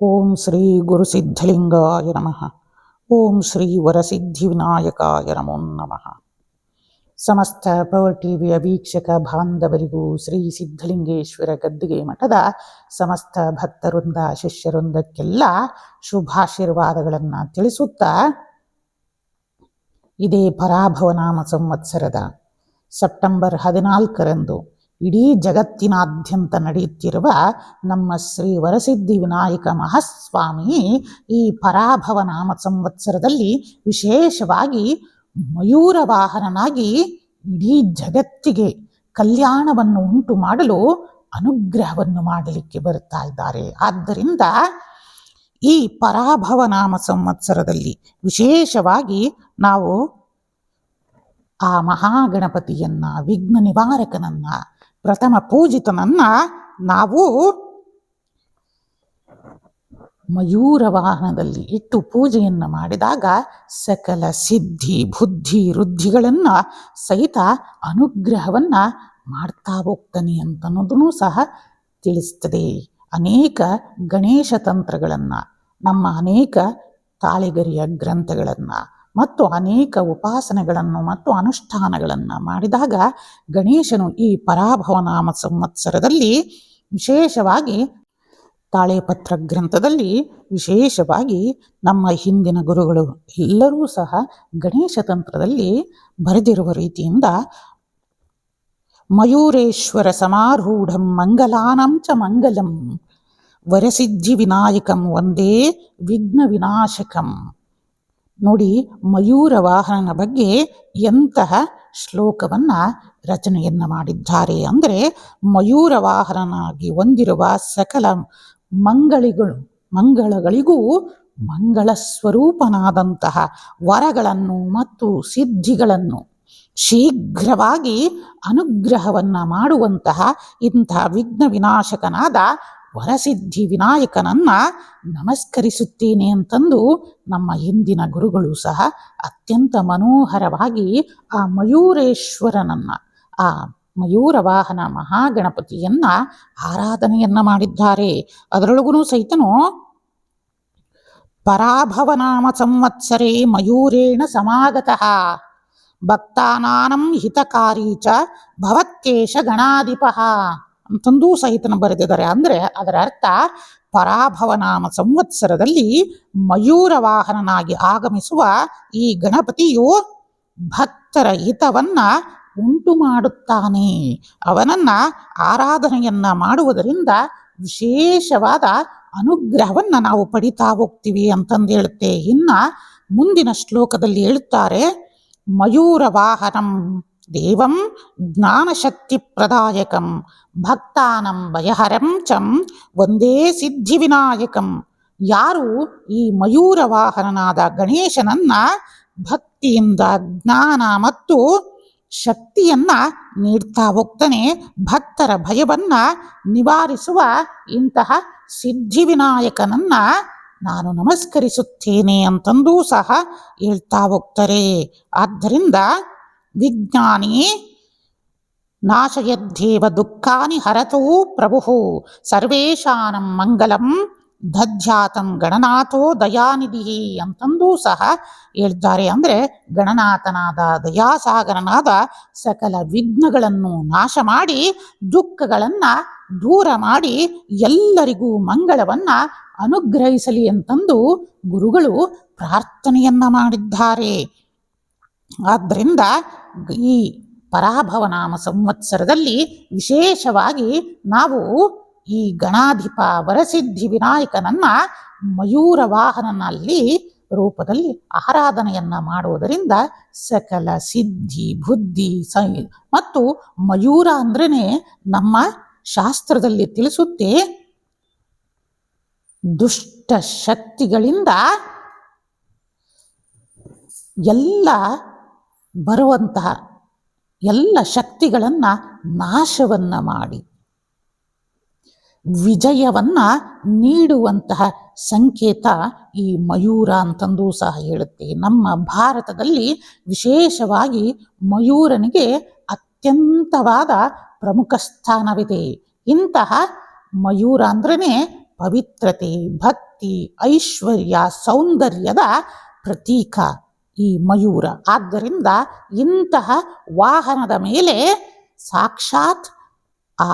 ಓಂ ಶ್ರೀ ಗುರುಸಿದ್ಧಲಿಂಗಾಯ ನಮಃ. ಓಂ ಶ್ರೀ ವರಸಿದ್ಧಿವಿನಾಯಕಾಯ ನಮೋ ನಮಃ. ಸಮಸ್ತ ಪವರ್ ಟಿವಿಯ ವೀಕ್ಷಕ ಬಾಂಧವರಿಗೂ ಶ್ರೀ ಸಿದ್ಧಲಿಂಗೇಶ್ವರ ಗದ್ದಿಗೆ ಮಠದ ಸಮಸ್ತ ಭಕ್ತವೃಂದ ಶಿಷ್ಯವೃಂದಕ್ಕೆಲ್ಲ ಶುಭಾಶೀರ್ವಾದಗಳನ್ನು ತಿಳಿಸುತ್ತಾ, ಇದೇ ಪರಾಭವನಾಮ ಸಂವತ್ಸರದ ಸೆಪ್ಟೆಂಬರ್ 14ರಂದು ಇಡೀ ಜಗತ್ತಿನಾದ್ಯಂತ ನಡೆಯುತ್ತಿರುವ ನಮ್ಮ ಶ್ರೀ ವರಸಿದ್ಧಿ ವಿನಾಯಕ ಮಹಾಸ್ವಾಮಿ ಈ ಪರಾಭವನಾಮ ಸಂವತ್ಸರದಲ್ಲಿ ವಿಶೇಷವಾಗಿ ಮಯೂರ ವಾಹನನಾಗಿ ಇಡೀ ಜಗತ್ತಿಗೆ ಕಲ್ಯಾಣವನ್ನು ಉಂಟು ಮಾಡಲು ಅನುಗ್ರಹವನ್ನು ಮಾಡಲಿಕ್ಕೆ ಬರುತ್ತಾ ಇದ್ದಾರೆ. ಆದ್ದರಿಂದ ಈ ಪರಾಭವನಾಮ ಸಂವತ್ಸರದಲ್ಲಿ ವಿಶೇಷವಾಗಿ ನಾವು ಆ ಮಹಾಗಣಪತಿಯನ್ನ, ವಿಘ್ನ ನಿವಾರಕನನ್ನ, ಪ್ರಥಮ ಪೂಜಿತನನ್ನ ನಾವು ಮಯೂರ ವಾಹನದಲ್ಲಿ ಇಟ್ಟು ಪೂಜೆಯನ್ನು ಮಾಡಿದಾಗ ಸಕಲ ಸಿದ್ಧಿ ಬುದ್ಧಿ ವೃದ್ಧಿಗಳನ್ನು ಸಹಿತ ಅನುಗ್ರಹವನ್ನು ಮಾಡ್ತಾ ಹೋಗ್ತಾನೆ ಅಂತನ್ನೋದನ್ನು ಸಹ ತಿಳಿಸ್ತದೆ. ಅನೇಕ ಗಣೇಶ ತಂತ್ರಗಳನ್ನು, ನಮ್ಮ ಅನೇಕ ತಾಳೆಗರಿಯ ಗ್ರಂಥಗಳನ್ನು ಮತ್ತು ಅನೇಕ ಉಪಾಸನೆಗಳನ್ನು ಮತ್ತು ಅನುಷ್ಠಾನಗಳನ್ನು ಮಾಡಿದಾಗ ಗಣೇಶನು ಈ ಪರಾಭವನಾಮ ಸಂವತ್ಸರದಲ್ಲಿ ವಿಶೇಷವಾಗಿ ತಾಳೆಪತ್ರ ಗ್ರಂಥದಲ್ಲಿ ವಿಶೇಷವಾಗಿ ನಮ್ಮ ಹಿಂದಿನ ಗುರುಗಳು ಎಲ್ಲರೂ ಸಹ ಗಣೇಶ ತಂತ್ರದಲ್ಲಿ ಬರೆದಿರುವ ರೀತಿಯಿಂದ ಮಯೂರೇಶ್ವರ ಸಮಾರೂಢಂ ಮಂಗಲಾನಂ ಚ ಮಂಗಲಂ ವರಸಿದ್ಧಿ ವಿನಾಯಕಂ ಒಂದೇ ವಿಘ್ನ ವಿನಾಶಕಂ. ನೋಡಿ, ಮಯೂರ ವಾಹನನ ಬಗ್ಗೆ ಎಂತಹ ಶ್ಲೋಕವನ್ನ ರಚನೆಯನ್ನ ಮಾಡಿದ್ದಾರೆ ಅಂದರೆ, ಮಯೂರ ವಾಹನನಾಗಿ ಹೊಂದಿರುವ ಸಕಲ ಮಂಗಳಗಳಿಗೂ ಮಂಗಳ ಸ್ವರೂಪನಾದಂತಹ ವರಗಳನ್ನು ಮತ್ತು ಸಿದ್ಧಿಗಳನ್ನು ಶೀಘ್ರವಾಗಿ ಅನುಗ್ರಹವನ್ನ ಮಾಡುವಂತಹ ಇಂತಹ ವಿಘ್ನ ವಿನಾಶಕನಾದ ವರಸಿದ್ಧಿ ವಿನಾಯಕನನ್ನ ನಮಸ್ಕರಿಸುತ್ತೇನೆ ಅಂತಂದು ನಮ್ಮ ಹಿಂದಿನ ಗುರುಗಳು ಸಹ ಅತ್ಯಂತ ಮನೋಹರವಾಗಿ ಆ ಮಯೂರೇಶ್ವರನನ್ನ, ಆ ಮಯೂರ ವಾಹನ ಮಹಾಗಣಪತಿಯನ್ನ ಆರಾಧನೆಯನ್ನ ಮಾಡಿದ್ದಾರೆ. ಅದರೊಳಗೂ ಸಹಿತನು ಪರಾಭವನಾಮ ಸಂವತ್ಸರೇ ಮಯೂರೇಣ ಸಮಾಗತಃ ಭಕ್ತಾನಾಂ ಹಿತಕಾರಿ ಚ ಭವತ್ಯೇಷ ಗಣಾಧಿಪಃ ಅಂತಂದೂ ಸಹಿತನ ಬರೆದಿದ್ದಾರೆ. ಅಂದರೆ ಅದರ ಅರ್ಥ, ಪರಾಭವನಾಮ ಸಂವತ್ಸರದಲ್ಲಿ ಮಯೂರ ವಾಹನನಾಗಿ ಆಗಮಿಸುವ ಈ ಗಣಪತಿಯು ಭಕ್ತರ ಹಿತವನ್ನ ಉಂಟು ಮಾಡುತ್ತಾನೆ. ಅವನನ್ನ ಆರಾಧನೆಯನ್ನ ಮಾಡುವುದರಿಂದ ವಿಶೇಷವಾದ ಅನುಗ್ರಹವನ್ನ ನಾವು ಪಡಿತಾ ಹೋಗ್ತೀವಿ ಅಂತಂದು ಹೇಳುತ್ತೆ. ಇನ್ನ ಮುಂದಿನ ಶ್ಲೋಕದಲ್ಲಿ ಹೇಳುತ್ತಾರೆ, ಮಯೂರ ವಾಹನಂ ದೇವಂ ಜ್ಞಾನಶಕ್ತಿ ಪ್ರದಾಯಕಂ ಭಕ್ತಾನಂ ಭಯಹರಂ ಚಂ ಒಂದೇ ಸಿದ್ಧಿ ವಿನಾಯಕಂ. ಯಾರು ಈ ಮಯೂರ ವಾಹನನಾದ ಗಣೇಶನನ್ನ ಭಕ್ತಿಯಿಂದ ಜ್ಞಾನ ಮತ್ತು ಶಕ್ತಿಯನ್ನ ನೀಡ್ತಾ ಹೋಗ್ತಾನೆ, ಭಕ್ತರ ಭಯವನ್ನ ನಿವಾರಿಸುವ ಇಂತಹ ಸಿದ್ಧಿ ವಿನಾಯಕನನ್ನ ನಾನು ನಮಸ್ಕರಿಸುತ್ತೇನೆ ಅಂತಂದೂ ಸಹ ಹೇಳ್ತಾ ಹೋಗ್ತಾರೆ. ಆದ್ದರಿಂದ ವಿಜ್ಞಾನಿ ನಾಶಯದ್ದೇವ ದುಃಖಾನಿ ಹರತೋ ಪ್ರಭು ಸರ್ವೇಶಾನಂ ಮಂಗಲಂ ದಧ್ಯಾತಂ ಗಣನಾಥೋ ದಯಾನಿಧಿ ಅಂತಂದೂ ಸಹ ಹೇಳ್ತಾರೆ. ಅಂದರೆ ಗಣನಾಥನಾದ ದಯಾಸಾಗರನಾದ ಸಕಲ ವಿಘ್ನಗಳನ್ನು ನಾಶ ಮಾಡಿ ದುಃಖಗಳನ್ನು ದೂರ ಮಾಡಿ ಎಲ್ಲರಿಗೂ ಮಂಗಳವನ್ನ ಅನುಗ್ರಹಿಸಲಿ ಅಂತಂದು ಗುರುಗಳು ಪ್ರಾರ್ಥನೆಯನ್ನ ಮಾಡಿದ್ದಾರೆ. ಆದ್ದರಿಂದ ಈ ಪರಾಭವನಾಮ ಸಂವತ್ಸರದಲ್ಲಿ ವಿಶೇಷವಾಗಿ ನಾವು ಈ ಗಣಾಧಿಪ ವರಸಿದ್ಧಿ ವಿನಾಯಕನನ್ನ ಮಯೂರ ವಾಹನನಲ್ಲಿ ರೂಪದಲ್ಲಿ ಆರಾಧನೆಯನ್ನ ಮಾಡುವುದರಿಂದ ಸಕಲ ಸಿದ್ಧಿ ಬುದ್ಧಿ ಮತ್ತು ಮಯೂರ ಅಂದ್ರೇನೆ ನಮ್ಮ ಶಾಸ್ತ್ರದಲ್ಲಿ ತಿಳಿಸುತ್ತೆ, ದುಷ್ಟ ಶಕ್ತಿಗಳಿಂದ ಎಲ್ಲ ಬರುವಂತಹ ಎಲ್ಲ ಶಕ್ತಿಗಳನ್ನ ನಾಶವನ್ನ ಮಾಡಿ ವಿಜಯವನ್ನ ನೀಡುವಂತಹ ಸಂಕೇತ ಈ ಮಯೂರ ಅಂತಂದು ಸಹ ಹೇಳುತ್ತೆ. ನಮ್ಮ ಭಾರತದಲ್ಲಿ ವಿಶೇಷವಾಗಿ ಮಯೂರನಿಗೆ ಅತ್ಯಂತವಾದ ಪ್ರಮುಖ ಸ್ಥಾನವಿದೆ. ಇಂತಹ ಮಯೂರ ಅಂದ್ರೇ ಪವಿತ್ರತೆ, ಭಕ್ತಿ, ಐಶ್ವರ್ಯ, ಸೌಂದರ್ಯದ ಪ್ರತೀಕ ಈ ಮಯೂರ. ಆದ್ದರಿಂದ ಇಂತಹ ವಾಹನದ ಮೇಲೆ ಸಾಕ್ಷಾತ್ ಆ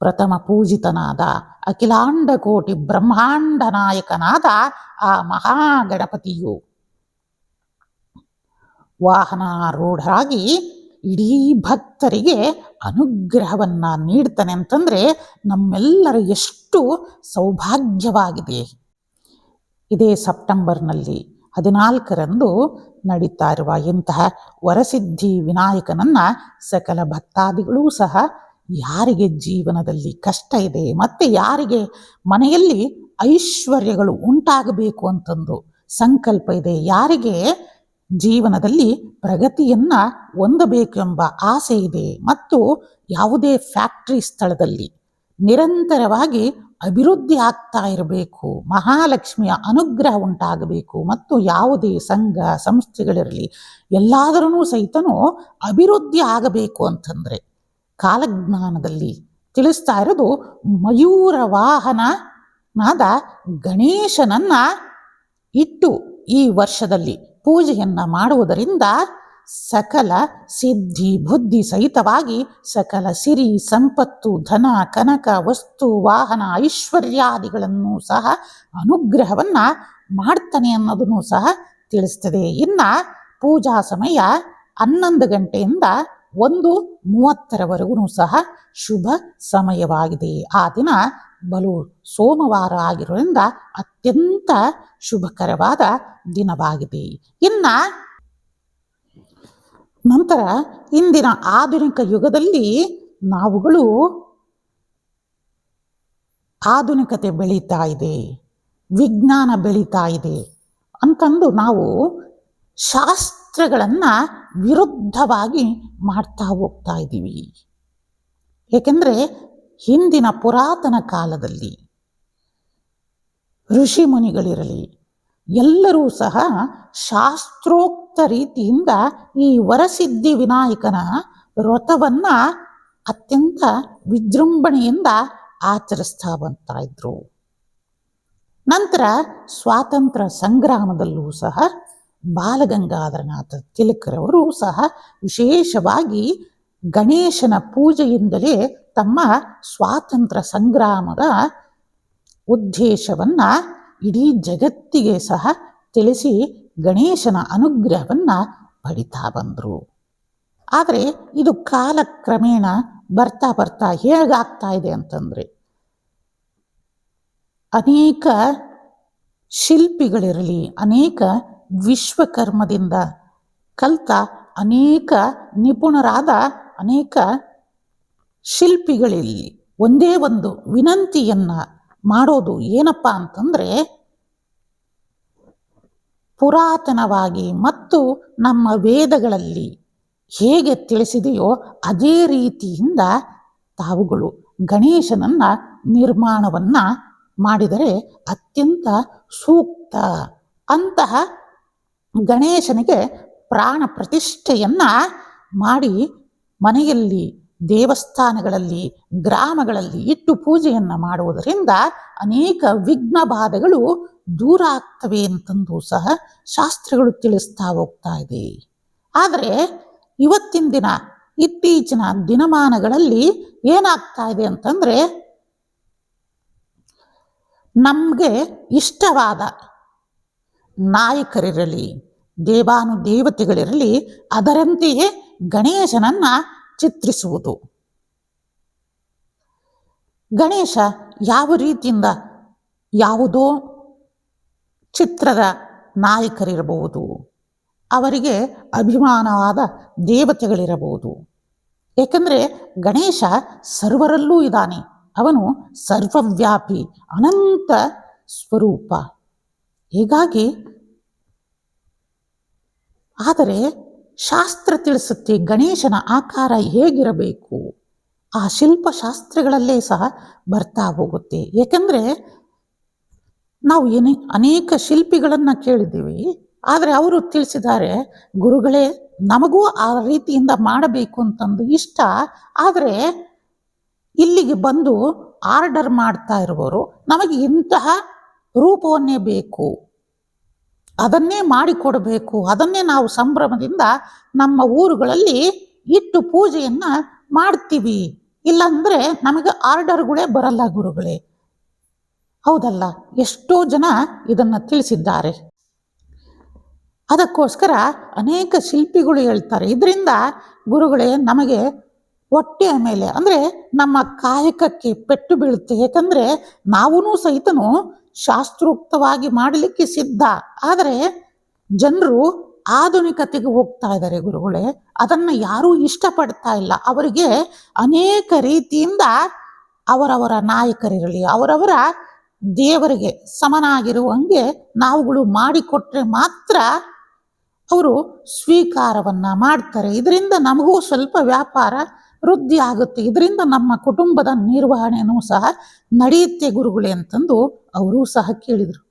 ಪ್ರಥಮ ಪೂಜಿತನಾದ ಅಖಿಲಾಂಡ ಕೋಟಿ ಬ್ರಹ್ಮಾಂಡ ನಾಯಕನಾದ ಆ ಮಹಾಗಣಪತಿಯು ವಾಹನಾರೂಢರಾಗಿ ಇಡೀ ಭಕ್ತರಿಗೆ ಅನುಗ್ರಹವನ್ನ ನೀಡ್ತಾನೆ ಅಂತಂದ್ರೆ ನಮ್ಮೆಲ್ಲರ ಎಷ್ಟು ಸೌಭಾಗ್ಯವಾಗಿದೆ. ಇದೇ ಸೆಪ್ಟೆಂಬರ್ನಲ್ಲಿ 14ರಂದು ನಡೀತಾ ಇರುವ ಇಂತಹ ವರಸಿದ್ಧಿ ವಿನಾಯಕನನ್ನ ಸಕಲ ಭಕ್ತಾದಿಗಳೂ ಸಹ ಯಾರಿಗೆ ಜೀವನದಲ್ಲಿ ಕಷ್ಟ ಇದೆ ಮತ್ತು ಯಾರಿಗೆ ಮನೆಯಲ್ಲಿ ಐಶ್ವರ್ಯಗಳು ಉಂಟಾಗಬೇಕು ಅಂತಂದು ಸಂಕಲ್ಪ ಇದೆ, ಯಾರಿಗೆ ಜೀವನದಲ್ಲಿ ಪ್ರಗತಿಯನ್ನ ಹೊಂದಬೇಕೆಂಬ ಆಸೆ ಇದೆ ಮತ್ತು ಯಾವುದೇ ಫ್ಯಾಕ್ಟರಿ ಸ್ಥಳದಲ್ಲಿ ನಿರಂತರವಾಗಿ ಅಭಿವೃದ್ಧಿ ಆಗ್ತಾ ಇರಬೇಕು, ಮಹಾಲಕ್ಷ್ಮಿಯ ಅನುಗ್ರಹ ಉಂಟಾಗಬೇಕು ಮತ್ತು ಯಾವುದೇ ಸಂಘ ಸಂಸ್ಥೆಗಳಿರಲಿ ಎಲ್ಲಾದರೂ ಸಹಿತನೂ ಅಭಿವೃದ್ಧಿ ಆಗಬೇಕು ಅಂತಂದರೆ ಕಾಲಜ್ಞಾನದಲ್ಲಿ ತಿಳಿಸ್ತಾ ಇರೋದು ಮಯೂರ ವಾಹನನಾದ ಗಣೇಶನನ್ನ ಇಟ್ಟು ಈ ವರ್ಷದಲ್ಲಿ ಪೂಜೆಯನ್ನ ಮಾಡುವುದರಿಂದ ಸಕಲ ಸಿದ್ಧಿ ಬುದ್ಧಿ ಸಹಿತವಾಗಿ ಸಕಲ ಸಿರಿ ಸಂಪತ್ತು ಧನ ಕನಕ ವಸ್ತು ವಾಹನ ಐಶ್ವರ್ಯಾದಿಗಳನ್ನು ಸಹ ಅನುಗ್ರಹವನ್ನ ಮಾಡ್ತಾನೆ ಅನ್ನೋದನ್ನು ಸಹ ತಿಳಿಸ್ತದೆ. ಇನ್ನು ಪೂಜಾ ಸಮಯ 11 ಗಂಟೆಯಿಂದ 1:30 ಸಹ ಶುಭ ಸಮಯವಾಗಿದೆ. ಆ ದಿನ ಬಲು ಸೋಮವಾರ ಆಗಿರೋದ್ರಿಂದ ಅತ್ಯಂತ ಶುಭಕರವಾದ ದಿನವಾಗಿದೆ. ಇನ್ನು ನಂತರ ಇಂದಿನ ಆಧುನಿಕ ಯುಗದಲ್ಲಿ ನಾವುಗಳು ಆಧುನಿಕತೆ ಬೆಳೀತಾ ಇದೆ, ವಿಜ್ಞಾನ ಬೆಳೀತಾ ಇದೆ ಅಂತಂದು ನಾವು ಶಾಸ್ತ್ರಗಳನ್ನು ವಿರುದ್ಧವಾಗಿ ಮಾಡ್ತಾ ಹೋಗ್ತಾ ಇದ್ದೀವಿ. ಏಕೆಂದರೆ ಹಿಂದಿನ ಪುರಾತನ ಕಾಲದಲ್ಲಿ ಋಷಿ ಮುನಿಗಳಿರಲಿ ಎಲ್ಲರೂ ಸಹ ಶಾಸ್ತ್ರೋಕ್ತ ರೀತಿಯಿಂದ ಈ ವರಸಿದ್ಧಿ ವಿನಾಯಕನ ವ್ರತವನ್ನ ಅತ್ಯಂತ ವಿಜೃಂಭಣೆಯಿಂದ ಆಚರಿಸ್ತಾ ಬರ್ತಾ ಇದ್ರು. ನಂತರ ಸ್ವಾತಂತ್ರ್ಯ ಸಂಗ್ರಾಮದಲ್ಲೂ ಸಹ ಬಾಲಗಂಗಾಧರನಾಥ ತಿಲಕರವರು ಸಹ ವಿಶೇಷವಾಗಿ ಗಣೇಶನ ಪೂಜೆಯಿಂದಲೇ ತಮ್ಮ ಸ್ವಾತಂತ್ರ್ಯ ಸಂಗ್ರಾಮದ ಉದ್ದೇಶವನ್ನ ಇಡೀ ಜಗತ್ತಿಗೆ ಸಹ ತಿಳಿಸಿ ಗಣೇಶನ ಅನುಗ್ರಹವನ್ನ ಪಡಿತಾ ಬಂದರು. ಆದರೆ ಇದು ಕಾಲಕ್ರಮೇಣ ಬರ್ತಾ ಬರ್ತಾ ಹೇಗಾಗ್ತಾ ಇದೆ ಅಂತಂದರೆ ಅನೇಕ ಶಿಲ್ಪಿಗಳಿರಲಿ ಅನೇಕ ವಿಶ್ವಕರ್ಮದಿಂದ ಕಲಿತ ಅನೇಕ ನಿಪುಣರಾದ ಅನೇಕ ಶಿಲ್ಪಿಗಳಲ್ಲಿ ಒಂದೇ ಒಂದು ವಿನಂತಿಯನ್ನ ಮಾಡೋದು ಏನಪ್ಪ ಅಂತಂದರೆ ಪುರಾತನವಾಗಿ ಮತ್ತು ನಮ್ಮ ವೇದಗಳಲ್ಲಿ ಹೇಗೆ ತಿಳಿಸಿದೆಯೋ ಅದೇ ರೀತಿಯಿಂದ ತಾವುಗಳು ಗಣೇಶನನ್ನ ನಿರ್ಮಾಣವನ್ನ ಮಾಡಿದರೆ ಅತ್ಯಂತ ಸೂಕ್ತ. ಅಂತಹ ಗಣೇಶನಿಗೆ ಪ್ರಾಣ ಪ್ರತಿಷ್ಠೆಯನ್ನ ಮಾಡಿ ಮನೆಯಲ್ಲಿ ದೇವಸ್ಥಾನಗಳಲ್ಲಿ ಗ್ರಾಮಗಳಲ್ಲಿ ಇಟ್ಟು ಪೂಜೆಯನ್ನು ಮಾಡುವುದರಿಂದ ಅನೇಕ ವಿಘ್ನ ಬಾಧೆಗಳು ದೂರ ಆಗ್ತವೆ ಅಂತಂದು ಸಹ ಶಾಸ್ತ್ರಗಳು ತಿಳಿಸ್ತಾ ಹೋಗ್ತಾ ಇದೆ. ಆದರೆ ಇವತ್ತಿನ ದಿನ ಇತ್ತೀಚಿನ ದಿನಮಾನಗಳಲ್ಲಿ ಏನಾಗ್ತಾ ಇದೆ ಅಂತಂದರೆ ನಮಗೆ ಇಷ್ಟವಾದ ನಾಯಕರಿರಲಿ ದೇವಾನುದೇವತೆಗಳಿರಲಿ ಅದರಂತೆಯೇ ಗಣೇಶನನ್ನ ಚಿತ್ರಿಸುವುದು. ಗಣೇಶ ಯಾವ ರೀತಿಯಿಂದ ಯಾವುದೋ ಚಿತ್ರದ ನಾಯಕರಿರಬಹುದು, ಅವರಿಗೆ ಅಭಿಮಾನವಾದ ದೇವತೆಗಳಿರಬಹುದು. ಏಕೆಂದರೆ ಗಣೇಶ ಸರ್ವರಲ್ಲೂ ಇದ್ದಾನೆ, ಅವನು ಸರ್ವವ್ಯಾಪಿ ಅನಂತ ಸ್ವರೂಪ. ಹೀಗಾಗಿ ಆದರೆ ಶಾಸ್ತ್ರ ತಿಳಿಸುತ್ತೆ ಗಣೇಶನ ಆಕಾರ ಹೇಗಿರಬೇಕು, ಆ ಶಿಲ್ಪಶಾಸ್ತ್ರಗಳಲ್ಲೇ ಸಹ ಬರ್ತಾ ಹೋಗುತ್ತೆ. ಏಕೆಂದರೆ ನಾವು ಅನೇಕ ಶಿಲ್ಪಿಗಳನ್ನು ಕೇಳಿದ್ದೀವಿ, ಆದರೆ ಅವರು ತಿಳಿಸಿದ್ದಾರೆ ಗುರುಗಳೇ ನಮಗೂ ಆ ರೀತಿಯಿಂದ ಮಾಡಬೇಕು ಅಂತಂದು ಇಷ್ಟ, ಆದರೆ ಇಲ್ಲಿಗೆ ಬಂದು ಆರ್ಡರ್ ಮಾಡ್ತಾ ಇರುವವರು ನಮಗೆ ಇಂತಹ ರೂಪವನ್ನೇ ಬೇಕು, ಅದನ್ನೇ ಮಾಡಿಕೊಡಬೇಕು, ಅದನ್ನೇ ನಾವು ಸಂಭ್ರಮದಿಂದ ನಮ್ಮ ಊರುಗಳಲ್ಲಿ ಇಟ್ಟು ಪೂಜೆಯನ್ನು ಮಾಡ್ತೀವಿ, ಇಲ್ಲಾಂದರೆ ನಮಗೆ ಆರ್ಡರ್ಗಳೇ ಬರಲ್ಲ ಗುರುಗಳೇ. ಹೌದಲ್ಲ, ಎಷ್ಟೋ ಜನ ಇದನ್ನು ತಿಳಿಸಿದ್ದಾರೆ. ಅದಕ್ಕೋಸ್ಕರ ಅನೇಕ ಶಿಲ್ಪಿಗಳು ಹೇಳ್ತಾರೆ, ಇದರಿಂದ ಗುರುಗಳೇ ನಮಗೆ ಹೊಟ್ಟೆಯ ಮೇಲೆ ಅಂದರೆ ನಮ್ಮ ಕಾಯಕಕ್ಕೆ ಪೆಟ್ಟು ಬೀಳುತ್ತೆ. ಯಾಕಂದರೆ ನಾವೂ ಸಹಿತನು ಶಾಸ್ತ್ರೋಕ್ತವಾಗಿ ಮಾಡಲಿಕ್ಕೆ ಸಿದ್ಧ, ಆದರೆ ಜನರು ಆಧುನಿಕತೆಗೆ ಹೋಗ್ತಾ ಇದ್ದಾರೆ ಗುರುಗಳೇ. ಅದನ್ನು ಯಾರೂ ಇಷ್ಟಪಡ್ತಾ ಇಲ್ಲ. ಅವರಿಗೆ ಅನೇಕ ರೀತಿಯಿಂದ ಅವರವರ ನಾಯಕರಿರಲಿ, ಅವರವರ ದೇವರಿಗೆ ಸಮನಾಗಿರುವಂಗೆ ನಾವುಗಳು ಮಾಡಿಕೊಟ್ರೆ ಮಾತ್ರ ಅವರು ಸ್ವೀಕಾರವನ್ನು ಮಾಡ್ತಾರೆ. ಇದರಿಂದ ನಮಗೂ ಸ್ವಲ್ಪ ವ್ಯಾಪಾರ ವೃದ್ಧಿ ಆಗುತ್ತೆ, ಇದರಿಂದ ನಮ್ಮ ಕುಟುಂಬದ ನಿರ್ವಹಣೆಯೂ ಸಹ ನಡೆಯುತ್ತೆ ಗುರುಗಳೇ ಅಂತಂದು ಅವರೂ ಸಹ ಕೇಳಿದರು.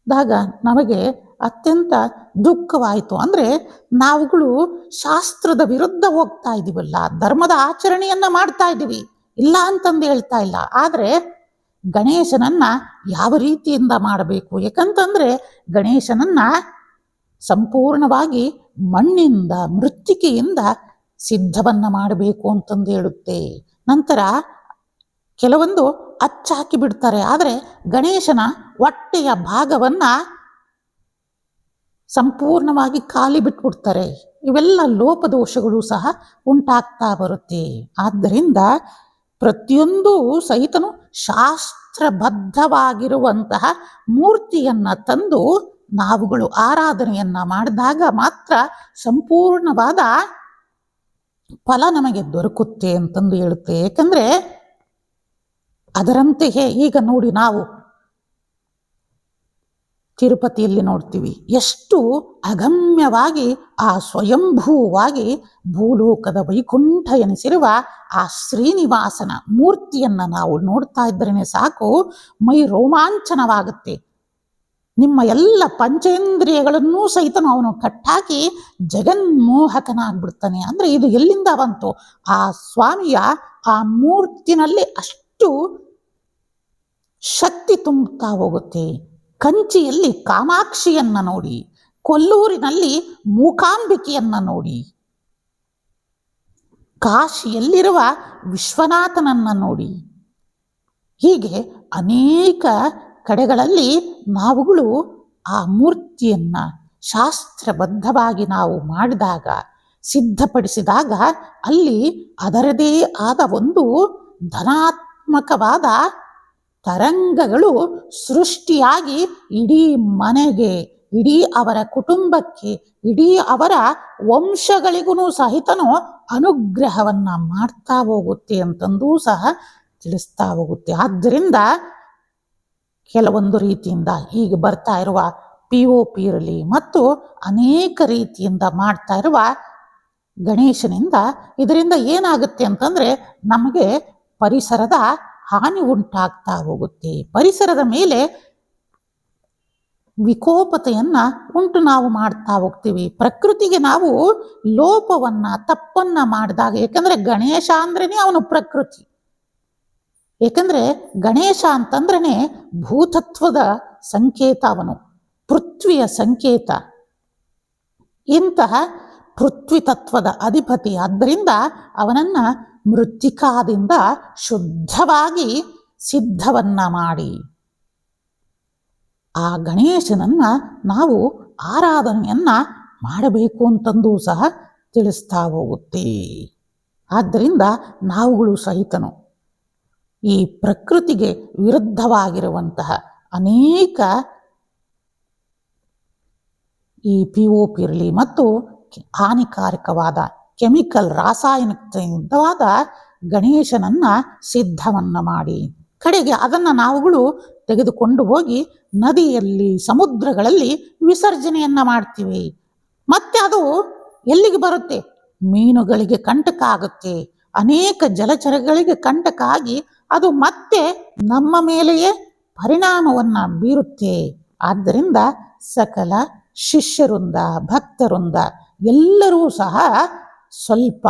ಆಗ ನಮಗೆ ಅತ್ಯಂತ ದುಃಖವಾಯಿತು. ಅಂದರೆ ನಾವುಗಳು ಶಾಸ್ತ್ರದ ವಿರುದ್ಧ ಹೋಗ್ತಾ ಇದ್ದೀವಲ್ಲ, ಧರ್ಮದ ಆಚರಣೆಯನ್ನು ಮಾಡ್ತಾ ಇದ್ದೀವಿ, ಇಲ್ಲ ಅಂತಂದು ಹೇಳ್ತಾ ಇಲ್ಲ. ಆದರೆ ಗಣೇಶನನ್ನು ಯಾವ ರೀತಿಯಿಂದ ಮಾಡಬೇಕು, ಯಾಕಂತಂದರೆ ಗಣೇಶನನ್ನು ಸಂಪೂರ್ಣವಾಗಿ ಮಣ್ಣಿಂದ ಮೃತ್ತಿಕೆಯಿಂದ ಸಿದ್ಧವನ್ನು ಮಾಡಬೇಕು ಅಂತಂದು ಹೇಳುತ್ತೆ. ನಂತರ ಕೆಲವೊಂದು ಅಚ್ಚಾಕಿ ಬಿಡ್ತಾರೆ, ಆದರೆ ಗಣೇಶನ ಹೊಟ್ಟೆಯ ಭಾಗವನ್ನು ಸಂಪೂರ್ಣವಾಗಿ ಖಾಲಿ ಬಿಟ್ಬಿಡ್ತಾರೆ. ಇವೆಲ್ಲ ಲೋಪದೋಷಗಳು ಸಹ ಉಂಟಾಗ್ತಾ ಬರುತ್ತೆ. ಆದ್ದರಿಂದ ಪ್ರತಿಯೊಂದು ಸಹಿತನು ಶಾಸ್ತ್ರಬದ್ಧವಾಗಿರುವಂತಹ ಮೂರ್ತಿಯನ್ನು ತಂದು ನಾವುಗಳು ಆರಾಧನೆಯನ್ನು ಮಾಡಿದಾಗ ಮಾತ್ರ ಸಂಪೂರ್ಣವಾದ ಫಲ ನಮಗೆ ದೊರಕುತ್ತೆ ಅಂತಂದು ಹೇಳುತ್ತೆ. ಏಕೆಂದರೆ ಅದರಂತೆಯೇ ಈಗ ನೋಡಿ, ನಾವು ತಿರುಪತಿಯಲ್ಲಿ ನೋಡ್ತೀವಿ, ಎಷ್ಟು ಅಗಮ್ಯವಾಗಿ ಆ ಸ್ವಯಂಭೂವಾಗಿ ಭೂಲೋಕದ ವೈಕುಂಠ ಎನಿಸಿರುವ ಆ ಶ್ರೀನಿವಾಸನ ಮೂರ್ತಿಯನ್ನು ನಾವು ನೋಡ್ತಾ ಇದ್ರೇ ಸಾಕು, ಮೈ ರೋಮಾಂಚನವಾಗುತ್ತೆ. ನಿಮ್ಮ ಎಲ್ಲ ಪಂಚೇಂದ್ರಿಯಗಳನ್ನೂ ಸಹಿತ ಅವನು ಕಟ್ಟಾಕಿ ಜಗನ್ಮೋಹಕನಾಗ್ಬಿಡ್ತಾನೆ. ಅಂದರೆ ಇದು ಎಲ್ಲಿಂದ ಬಂತು? ಆ ಸ್ವಾಮಿಯ ಆ ಮೂರ್ತಿನಲ್ಲಿ ಅಷ್ಟು ಶಕ್ತಿ ತುಂಬುತ್ತಾ ಹೋಗುತ್ತೆ. ಕಂಚಿಯಲ್ಲಿ ಕಾಮಾಕ್ಷಿಯನ್ನು ನೋಡಿ, ಕೊಲ್ಲೂರಿನಲ್ಲಿ ಮೂಕಾಂಬಿಕೆಯನ್ನು ನೋಡಿ, ಕಾಶಿಯಲ್ಲಿರುವ ವಿಶ್ವನಾಥನನ್ನು ನೋಡಿ, ಹೀಗೆ ಅನೇಕ ಕಡೆಗಳಲ್ಲಿ ನಾವುಗಳು ಆ ಮೂರ್ತಿಯನ್ನು ಶಾಸ್ತ್ರಬದ್ಧವಾಗಿ ನಾವು ಮಾಡಿದಾಗ, ಸಿದ್ಧಪಡಿಸಿದಾಗ ಅಲ್ಲಿ ಅದರದೇ ಆದ ಒಂದು ಧನಾತ್ಮಕವಾದ ತರಂಗಗಳು ಸೃಷ್ಟಿಯಾಗಿ ಇಡೀ ಮನೆಗೆ, ಇಡೀ ಅವರ ಕುಟುಂಬಕ್ಕೆ, ಇಡೀ ಅವರ ವಂಶಗಳಿಗೂ ಸಹಿತನೂ ಅನುಗ್ರಹವನ್ನು ಮಾಡ್ತಾ ಹೋಗುತ್ತೆ ಅಂತಂದೂ ಸಹ ತಿಳಿಸ್ತಾ ಹೋಗುತ್ತೆ. ಆದ್ದರಿಂದ ಕೆಲವೊಂದು ರೀತಿಯಿಂದ ಈಗ ಬರ್ತಾ ಇರುವ POP ಇರಲಿ ಮತ್ತು ಅನೇಕ ರೀತಿಯಿಂದ ಮಾಡ್ತಾ ಇರುವ ಗಣೇಶನಿಂದ ಇದರಿಂದ ಏನಾಗುತ್ತೆ ಅಂತಂದರೆ ನಮಗೆ ಪರಿಸರದ ಹಾನಿ ಉಂಟಾಗ್ತಾ ಹೋಗುತ್ತೆ. ಪರಿಸರದ ಮೇಲೆ ವಿಕೋಪತೆಯನ್ನು ಉಂಟು ನಾವು ಮಾಡ್ತಾ ಹೋಗ್ತೀವಿ. ಪ್ರಕೃತಿಗೆ ನಾವು ಲೋಪವನ್ನು ತಪ್ಪನ್ನು ಮಾಡಿದಾಗ, ಏಕೆಂದರೆ ಗಣೇಶ ಅಂದ್ರೇ ಅವನು ಪ್ರಕೃತಿ, ಏಕೆಂದರೆ ಗಣೇಶ ಅಂತಂದ್ರೇ ಭೂತತ್ವದ ಸಂಕೇತ, ಅವನು ಪೃಥ್ವಿಯ ಸಂಕೇತ, ಇಂತಹ ಪೃಥ್ವಿ ತತ್ವದ ಅಧಿಪತಿ. ಆದ್ದರಿಂದ ಅವನನ್ನು ಮೃತ್ತಿಕಾದಿಂದ ಶುದ್ಧವಾಗಿ ಸಿದ್ಧವನ್ನು ಮಾಡಿ ಆ ಗಣೇಶನನ್ನು ನಾವು ಆರಾಧನೆಯನ್ನು ಮಾಡಬೇಕು ಅಂತಂದು ಸಹ ತಿಳಿಸ್ತಾ ಹೋಗುತ್ತೆ. ಆದ್ದರಿಂದ ನಾವುಗಳು ಸಹಿತನು ಈ ಪ್ರಕೃತಿಗೆ ವಿರುದ್ಧವಾಗಿರುವಂತಹ ಅನೇಕ ಈ POP ಇರಲಿ ಮತ್ತು ಹಾನಿಕಾರಕವಾದ ಕೆಮಿಕಲ್ ರಾಸಾಯನಿಕವಾದ ಗಣೇಶನನ್ನು ಸಿದ್ಧವನ್ನು ಮಾಡಿ ಕಡೆಗೆ ಅದನ್ನು ನಾವುಗಳು ತೆಗೆದುಕೊಂಡು ಹೋಗಿ ನದಿಯಲ್ಲಿ, ಸಮುದ್ರಗಳಲ್ಲಿ ವಿಸರ್ಜನೆಯನ್ನು ಮಾಡ್ತೀವಿ. ಮತ್ತೆ ಅದು ಎಲ್ಲಿಗೆ ಬರುತ್ತೆ? ಮೀನುಗಳಿಗೆ ಕಂಟಕ ಆಗುತ್ತೆ, ಅನೇಕ ಜಲಚರಗಳಿಗೆ ಕಂಟಕ ಆಗಿ ಅದು ಮತ್ತೆ ನಮ್ಮ ಮೇಲೆಯೇ ಪರಿಣಾಮವನ್ನು ಬೀರುತ್ತೆ. ಆದ್ದರಿಂದ ಸಕಲ ಶಿಷ್ಯರಿಂದ, ಭಕ್ತರಿಂದ ಎಲ್ಲರೂ ಸಹ ಸ್ವಲ್ಪ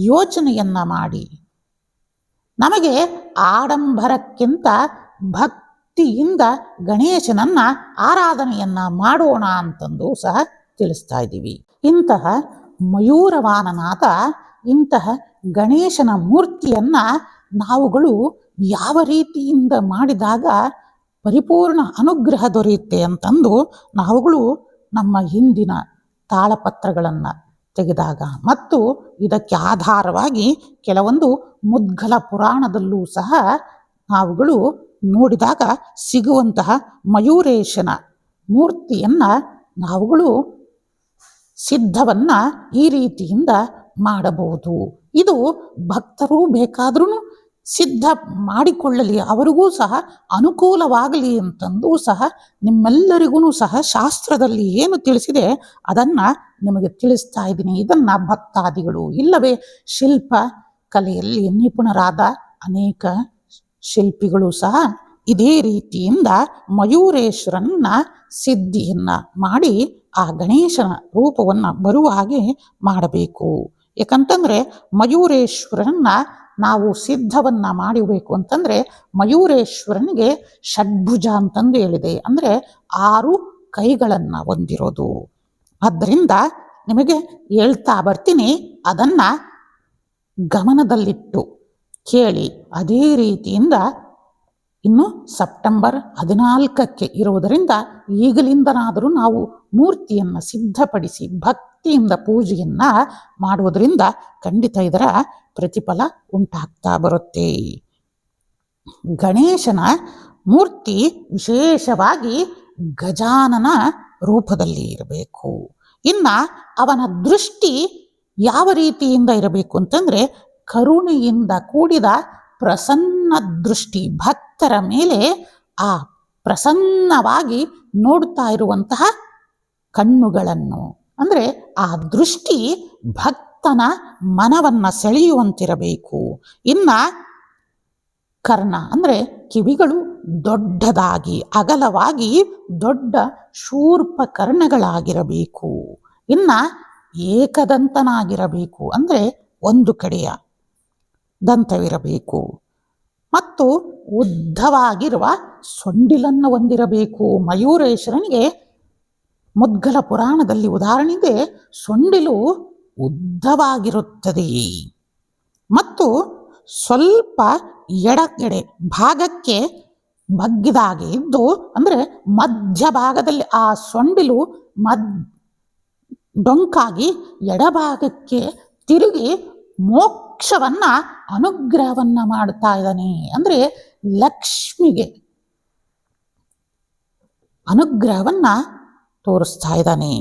ಯೋಚನೆಯನ್ನು ಮಾಡಿ ನಮಗೆ ಆಡಂಬರಕ್ಕಿಂತ ಭಕ್ತಿಯಿಂದ ಗಣೇಶನನ್ನ ಆರಾಧನೆಯನ್ನ ಮಾಡೋಣ ಅಂತಂದು ಸಹ ತಿಳಿಸ್ತಾ ಇದ್ದೀವಿ. ಇಂತಹ ಮಯೂರವಾಹನನಾದ ಇಂತಹ ಗಣೇಶನ ಮೂರ್ತಿಯನ್ನ ನಾವುಗಳು ಯಾವ ರೀತಿಯಿಂದ ಮಾಡಿದಾಗ ಪರಿಪೂರ್ಣ ಅನುಗ್ರಹ ದೊರೆಯುತ್ತೆ ಅಂತಂದು ನಾವುಗಳು ನಮ್ಮ ಹಿಂದಿನ ತಾಳಪತ್ರಗಳನ್ನು ತೆಗೆದಾಗ ಮತ್ತು ಇದಕ್ಕೆ ಆಧಾರವಾಗಿ ಕೆಲವೊಂದು ಮುದ್ಗಲ ಪುರಾಣದಲ್ಲೂ ಸಹ ನಾವುಗಳು ನೋಡಿದಾಗ ಸಿಗುವಂತಹ ಮಯೂರೇಶನ ಮೂರ್ತಿಯನ್ನು ನಾವುಗಳು ಸಿದ್ಧವನ್ನ ಈ ರೀತಿಯಿಂದ ಮಾಡಬಹುದು. ಇದು ಭಕ್ತರು ಬೇಕಾದ್ರೂ ಸಿದ್ಧ ಮಾಡಿಕೊಳ್ಳಲಿ, ಅವರಿಗೂ ಸಹ ಅನುಕೂಲವಾಗಲಿ ಅಂತಂದು ಸಹ ನಿಮ್ಮೆಲ್ಲರಿಗೂ ಸಹ ಶಾಸ್ತ್ರದಲ್ಲಿ ಏನು ತಿಳಿಸಿದೆ ಅದನ್ನು ನಿಮಗೆ ತಿಳಿಸ್ತಾ ಇದ್ದೀನಿ. ಇದನ್ನು ಭಕ್ತಾದಿಗಳು ಇಲ್ಲವೇ ಶಿಲ್ಪ ಕಲೆಯಲ್ಲಿ ನಿಪುಣರಾದ ಅನೇಕ ಶಿಲ್ಪಿಗಳು ಸಹ ಇದೇ ರೀತಿಯಿಂದ ಮಯೂರೇಶ್ವರನ್ನ ಸಿದ್ಧಿಯನ್ನ ಮಾಡಿ ಆ ಗಣೇಶನ ರೂಪವನ್ನು ಬರುವ ಹಾಗೆ ಮಾಡಬೇಕು. ಯಾಕಂತಂದರೆ ಮಯೂರೇಶ್ವರನ್ನ ನಾವು ಸಿದ್ಧವನ್ನ ಮಾಡಬೇಕು ಅಂತಂದರೆ ಮಯೂರೇಶ್ವರನಿಗೆ ಷಡ್ಭುಜ ಅಂತಂದು ಹೇಳಿದೆ, ಅಂದರೆ 6 ಕೈಗಳನ್ನು ಹೊಂದಿರೋದು. ಆದ್ದರಿಂದ ನಿಮಗೆ ಹೇಳ್ತಾ ಬರ್ತೀನಿ, ಅದನ್ನು ಗಮನದಲ್ಲಿಟ್ಟು ಕೇಳಿ. ಅದೇ ರೀತಿಯಿಂದ ಇನ್ನು ಸೆಪ್ಟೆಂಬರ್ 14ಕ್ಕೆ ಇರುವುದರಿಂದ ಈಗಲಿಂದನಾದರೂ ನಾವು ಮೂರ್ತಿಯನ್ನು ಸಿದ್ಧಪಡಿಸಿ ಭಕ್ತಿಯಿಂದ ಪೂಜೆಯನ್ನು ಮಾಡುವುದರಿಂದ ಖಂಡಿತ ಇದರ ಪ್ರತಿಫಲ ಉಂಟಾಗ್ತಾ ಬರುತ್ತೆ. ಗಣೇಶನ ಮೂರ್ತಿ ವಿಶೇಷವಾಗಿ ಗಜಾನನ ರೂಪದಲ್ಲಿ ಇರಬೇಕು. ಇನ್ನು ಅವನ ದೃಷ್ಟಿ ಯಾವ ರೀತಿಯಿಂದ ಇರಬೇಕು ಅಂತಂದರೆ ಕರುಣೆಯಿಂದ ಕೂಡಿದ ಪ್ರಸನ್ನ ದೃಷ್ಟಿ, ಭಕ್ತರ ಮೇಲೆ ಆ ಪ್ರಸನ್ನವಾಗಿ ನೋಡ್ತಾ ಇರುವಂತಹ ಕಣ್ಣುಗಳನ್ನು, ಅಂದರೆ ಆ ದೃಷ್ಟಿ ಭಕ್ತನ ಮನವನ್ನು ಸೆಳೆಯುವಂತಿರಬೇಕು. ಇನ್ನು ಕರ್ಣ ಅಂದರೆ ಕಿವಿಗಳು ದೊಡ್ಡದಾಗಿ ಅಗಲವಾಗಿ ದೊಡ್ಡ ಶೂರ್ಪ ಕರ್ಣಗಳಾಗಿರಬೇಕು. ಇನ್ನು ಏಕದಂತನಾಗಿರಬೇಕು, ಅಂದರೆ ಒಂದು ಕಡೆಯ ದಂತವಿರಬೇಕು ಮತ್ತು ಉದ್ದವಾಗಿರುವ ಸೊಂಡಿಲನ್ನು ಹೊಂದಿರಬೇಕು. ಮಯೂರೇಶ್ವರನಿಗೆ ಮುದ್ಗಲ ಪುರಾಣದಲ್ಲಿ ಉದಾಹರಣೆಗೆ ಸೊಂಡಿಲು ಉದ್ದವಾಗಿರುತ್ತದೆ ಮತ್ತು ಸ್ವಲ್ಪ ಎಡಗಡೆ ಭಾಗಕ್ಕೆ ಬಗ್ಗಿದಾಗೆ ಇದ್ದು, ಅಂದರೆ ಮಧ್ಯಭಾಗದಲ್ಲಿ ಆ ಸೊಂಡಿಲು ಡೊಂಕಾಗಿ ಎಡಭಾಗಕ್ಕೆ ತಿರುಗಿ ಮೋಕ್ಷವನ್ನ ಅನುಗ್ರಹವನ್ನ ಮಾಡ್ತಾ ಇದ್ದಾನೆ, ಅಂದರೆ ಲಕ್ಷ್ಮಿಗೆ ಅನುಗ್ರಹವನ್ನ ತೋರಿಸ್ತಾ ಇದ್ದಾನೆ.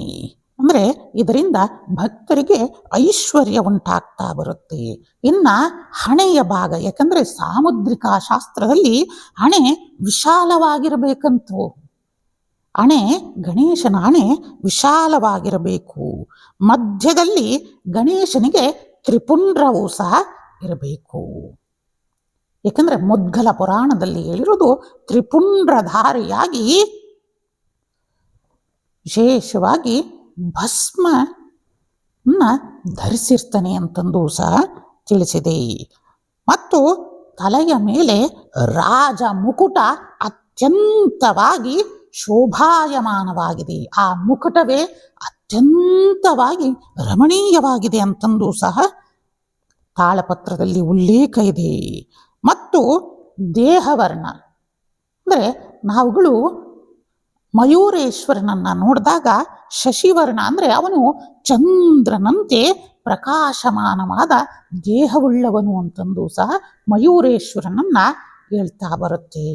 ಅಂದರೆ ಇದರಿಂದ ಭಕ್ತರಿಗೆ ಐಶ್ವರ್ಯ ಉಂಟಾಗ್ತಾ ಬರುತ್ತೆ. ಇನ್ನು ಹಣೆಯ ಭಾಗ, ಯಾಕಂದರೆ ಸಾಮುದ್ರಿಕ ಶಾಸ್ತ್ರದಲ್ಲಿ ಹಣೆ ವಿಶಾಲವಾಗಿರಬೇಕಂತೂ, ಹಣೆ ಗಣೇಶನ ಹಣೆ ವಿಶಾಲವಾಗಿರಬೇಕು. ಮಧ್ಯದಲ್ಲಿ ಗಣೇಶನಿಗೆ ತ್ರಿಪುಂಡ್ರವೂ ಸಹ ಇರಬೇಕು. ಏಕೆಂದರೆ ಮುದ್ಗಲ ಪುರಾಣದಲ್ಲಿ ಹೇಳಿರೋದು ತ್ರಿಪುಂಡ್ರಧಾರಿಯಾಗಿ ವಿಶೇಷವಾಗಿ ಭಸ್ಮನ್ನ ಧರಿಸಿರ್ತಾನೆ ಅಂತಂದು ಸಹ ತಿಳಿಸಿದೆ. ಮತ್ತು ತಲೆಯ ಮೇಲೆ ರಾಜ ಮುಕುಟ ಅತ್ಯಂತವಾಗಿ ಶೋಭಾಯಮಾನವಾಗಿದೆ. ಆ ಮುಕುಟವೇ ಅತ್ಯಂತವಾಗಿ ರಮಣೀಯವಾಗಿದೆ ಅಂತಂದು ಸಹ ತಾಳಪತ್ರದಲ್ಲಿ ಉಲ್ಲೇಖ ಇದೆ. ಮತ್ತು ದೇಹವರ್ಣ, ಅಂದರೆ ನಾವುಗಳು ಮಯೂರೇಶ್ವರನನ್ನು ನೋಡಿದಾಗ ಶಶಿವರ್ಣ, ಅಂದರೆ ಅವನು ಚಂದ್ರನಂತೆ ಪ್ರಕಾಶಮಾನವಾದ ದೇಹವುಳ್ಳವನು ಅಂತಂದು ಸಹ ಮಯೂರೇಶ್ವರನನ್ನು ಹೇಳ್ತಾ ಬರುತ್ತೆ.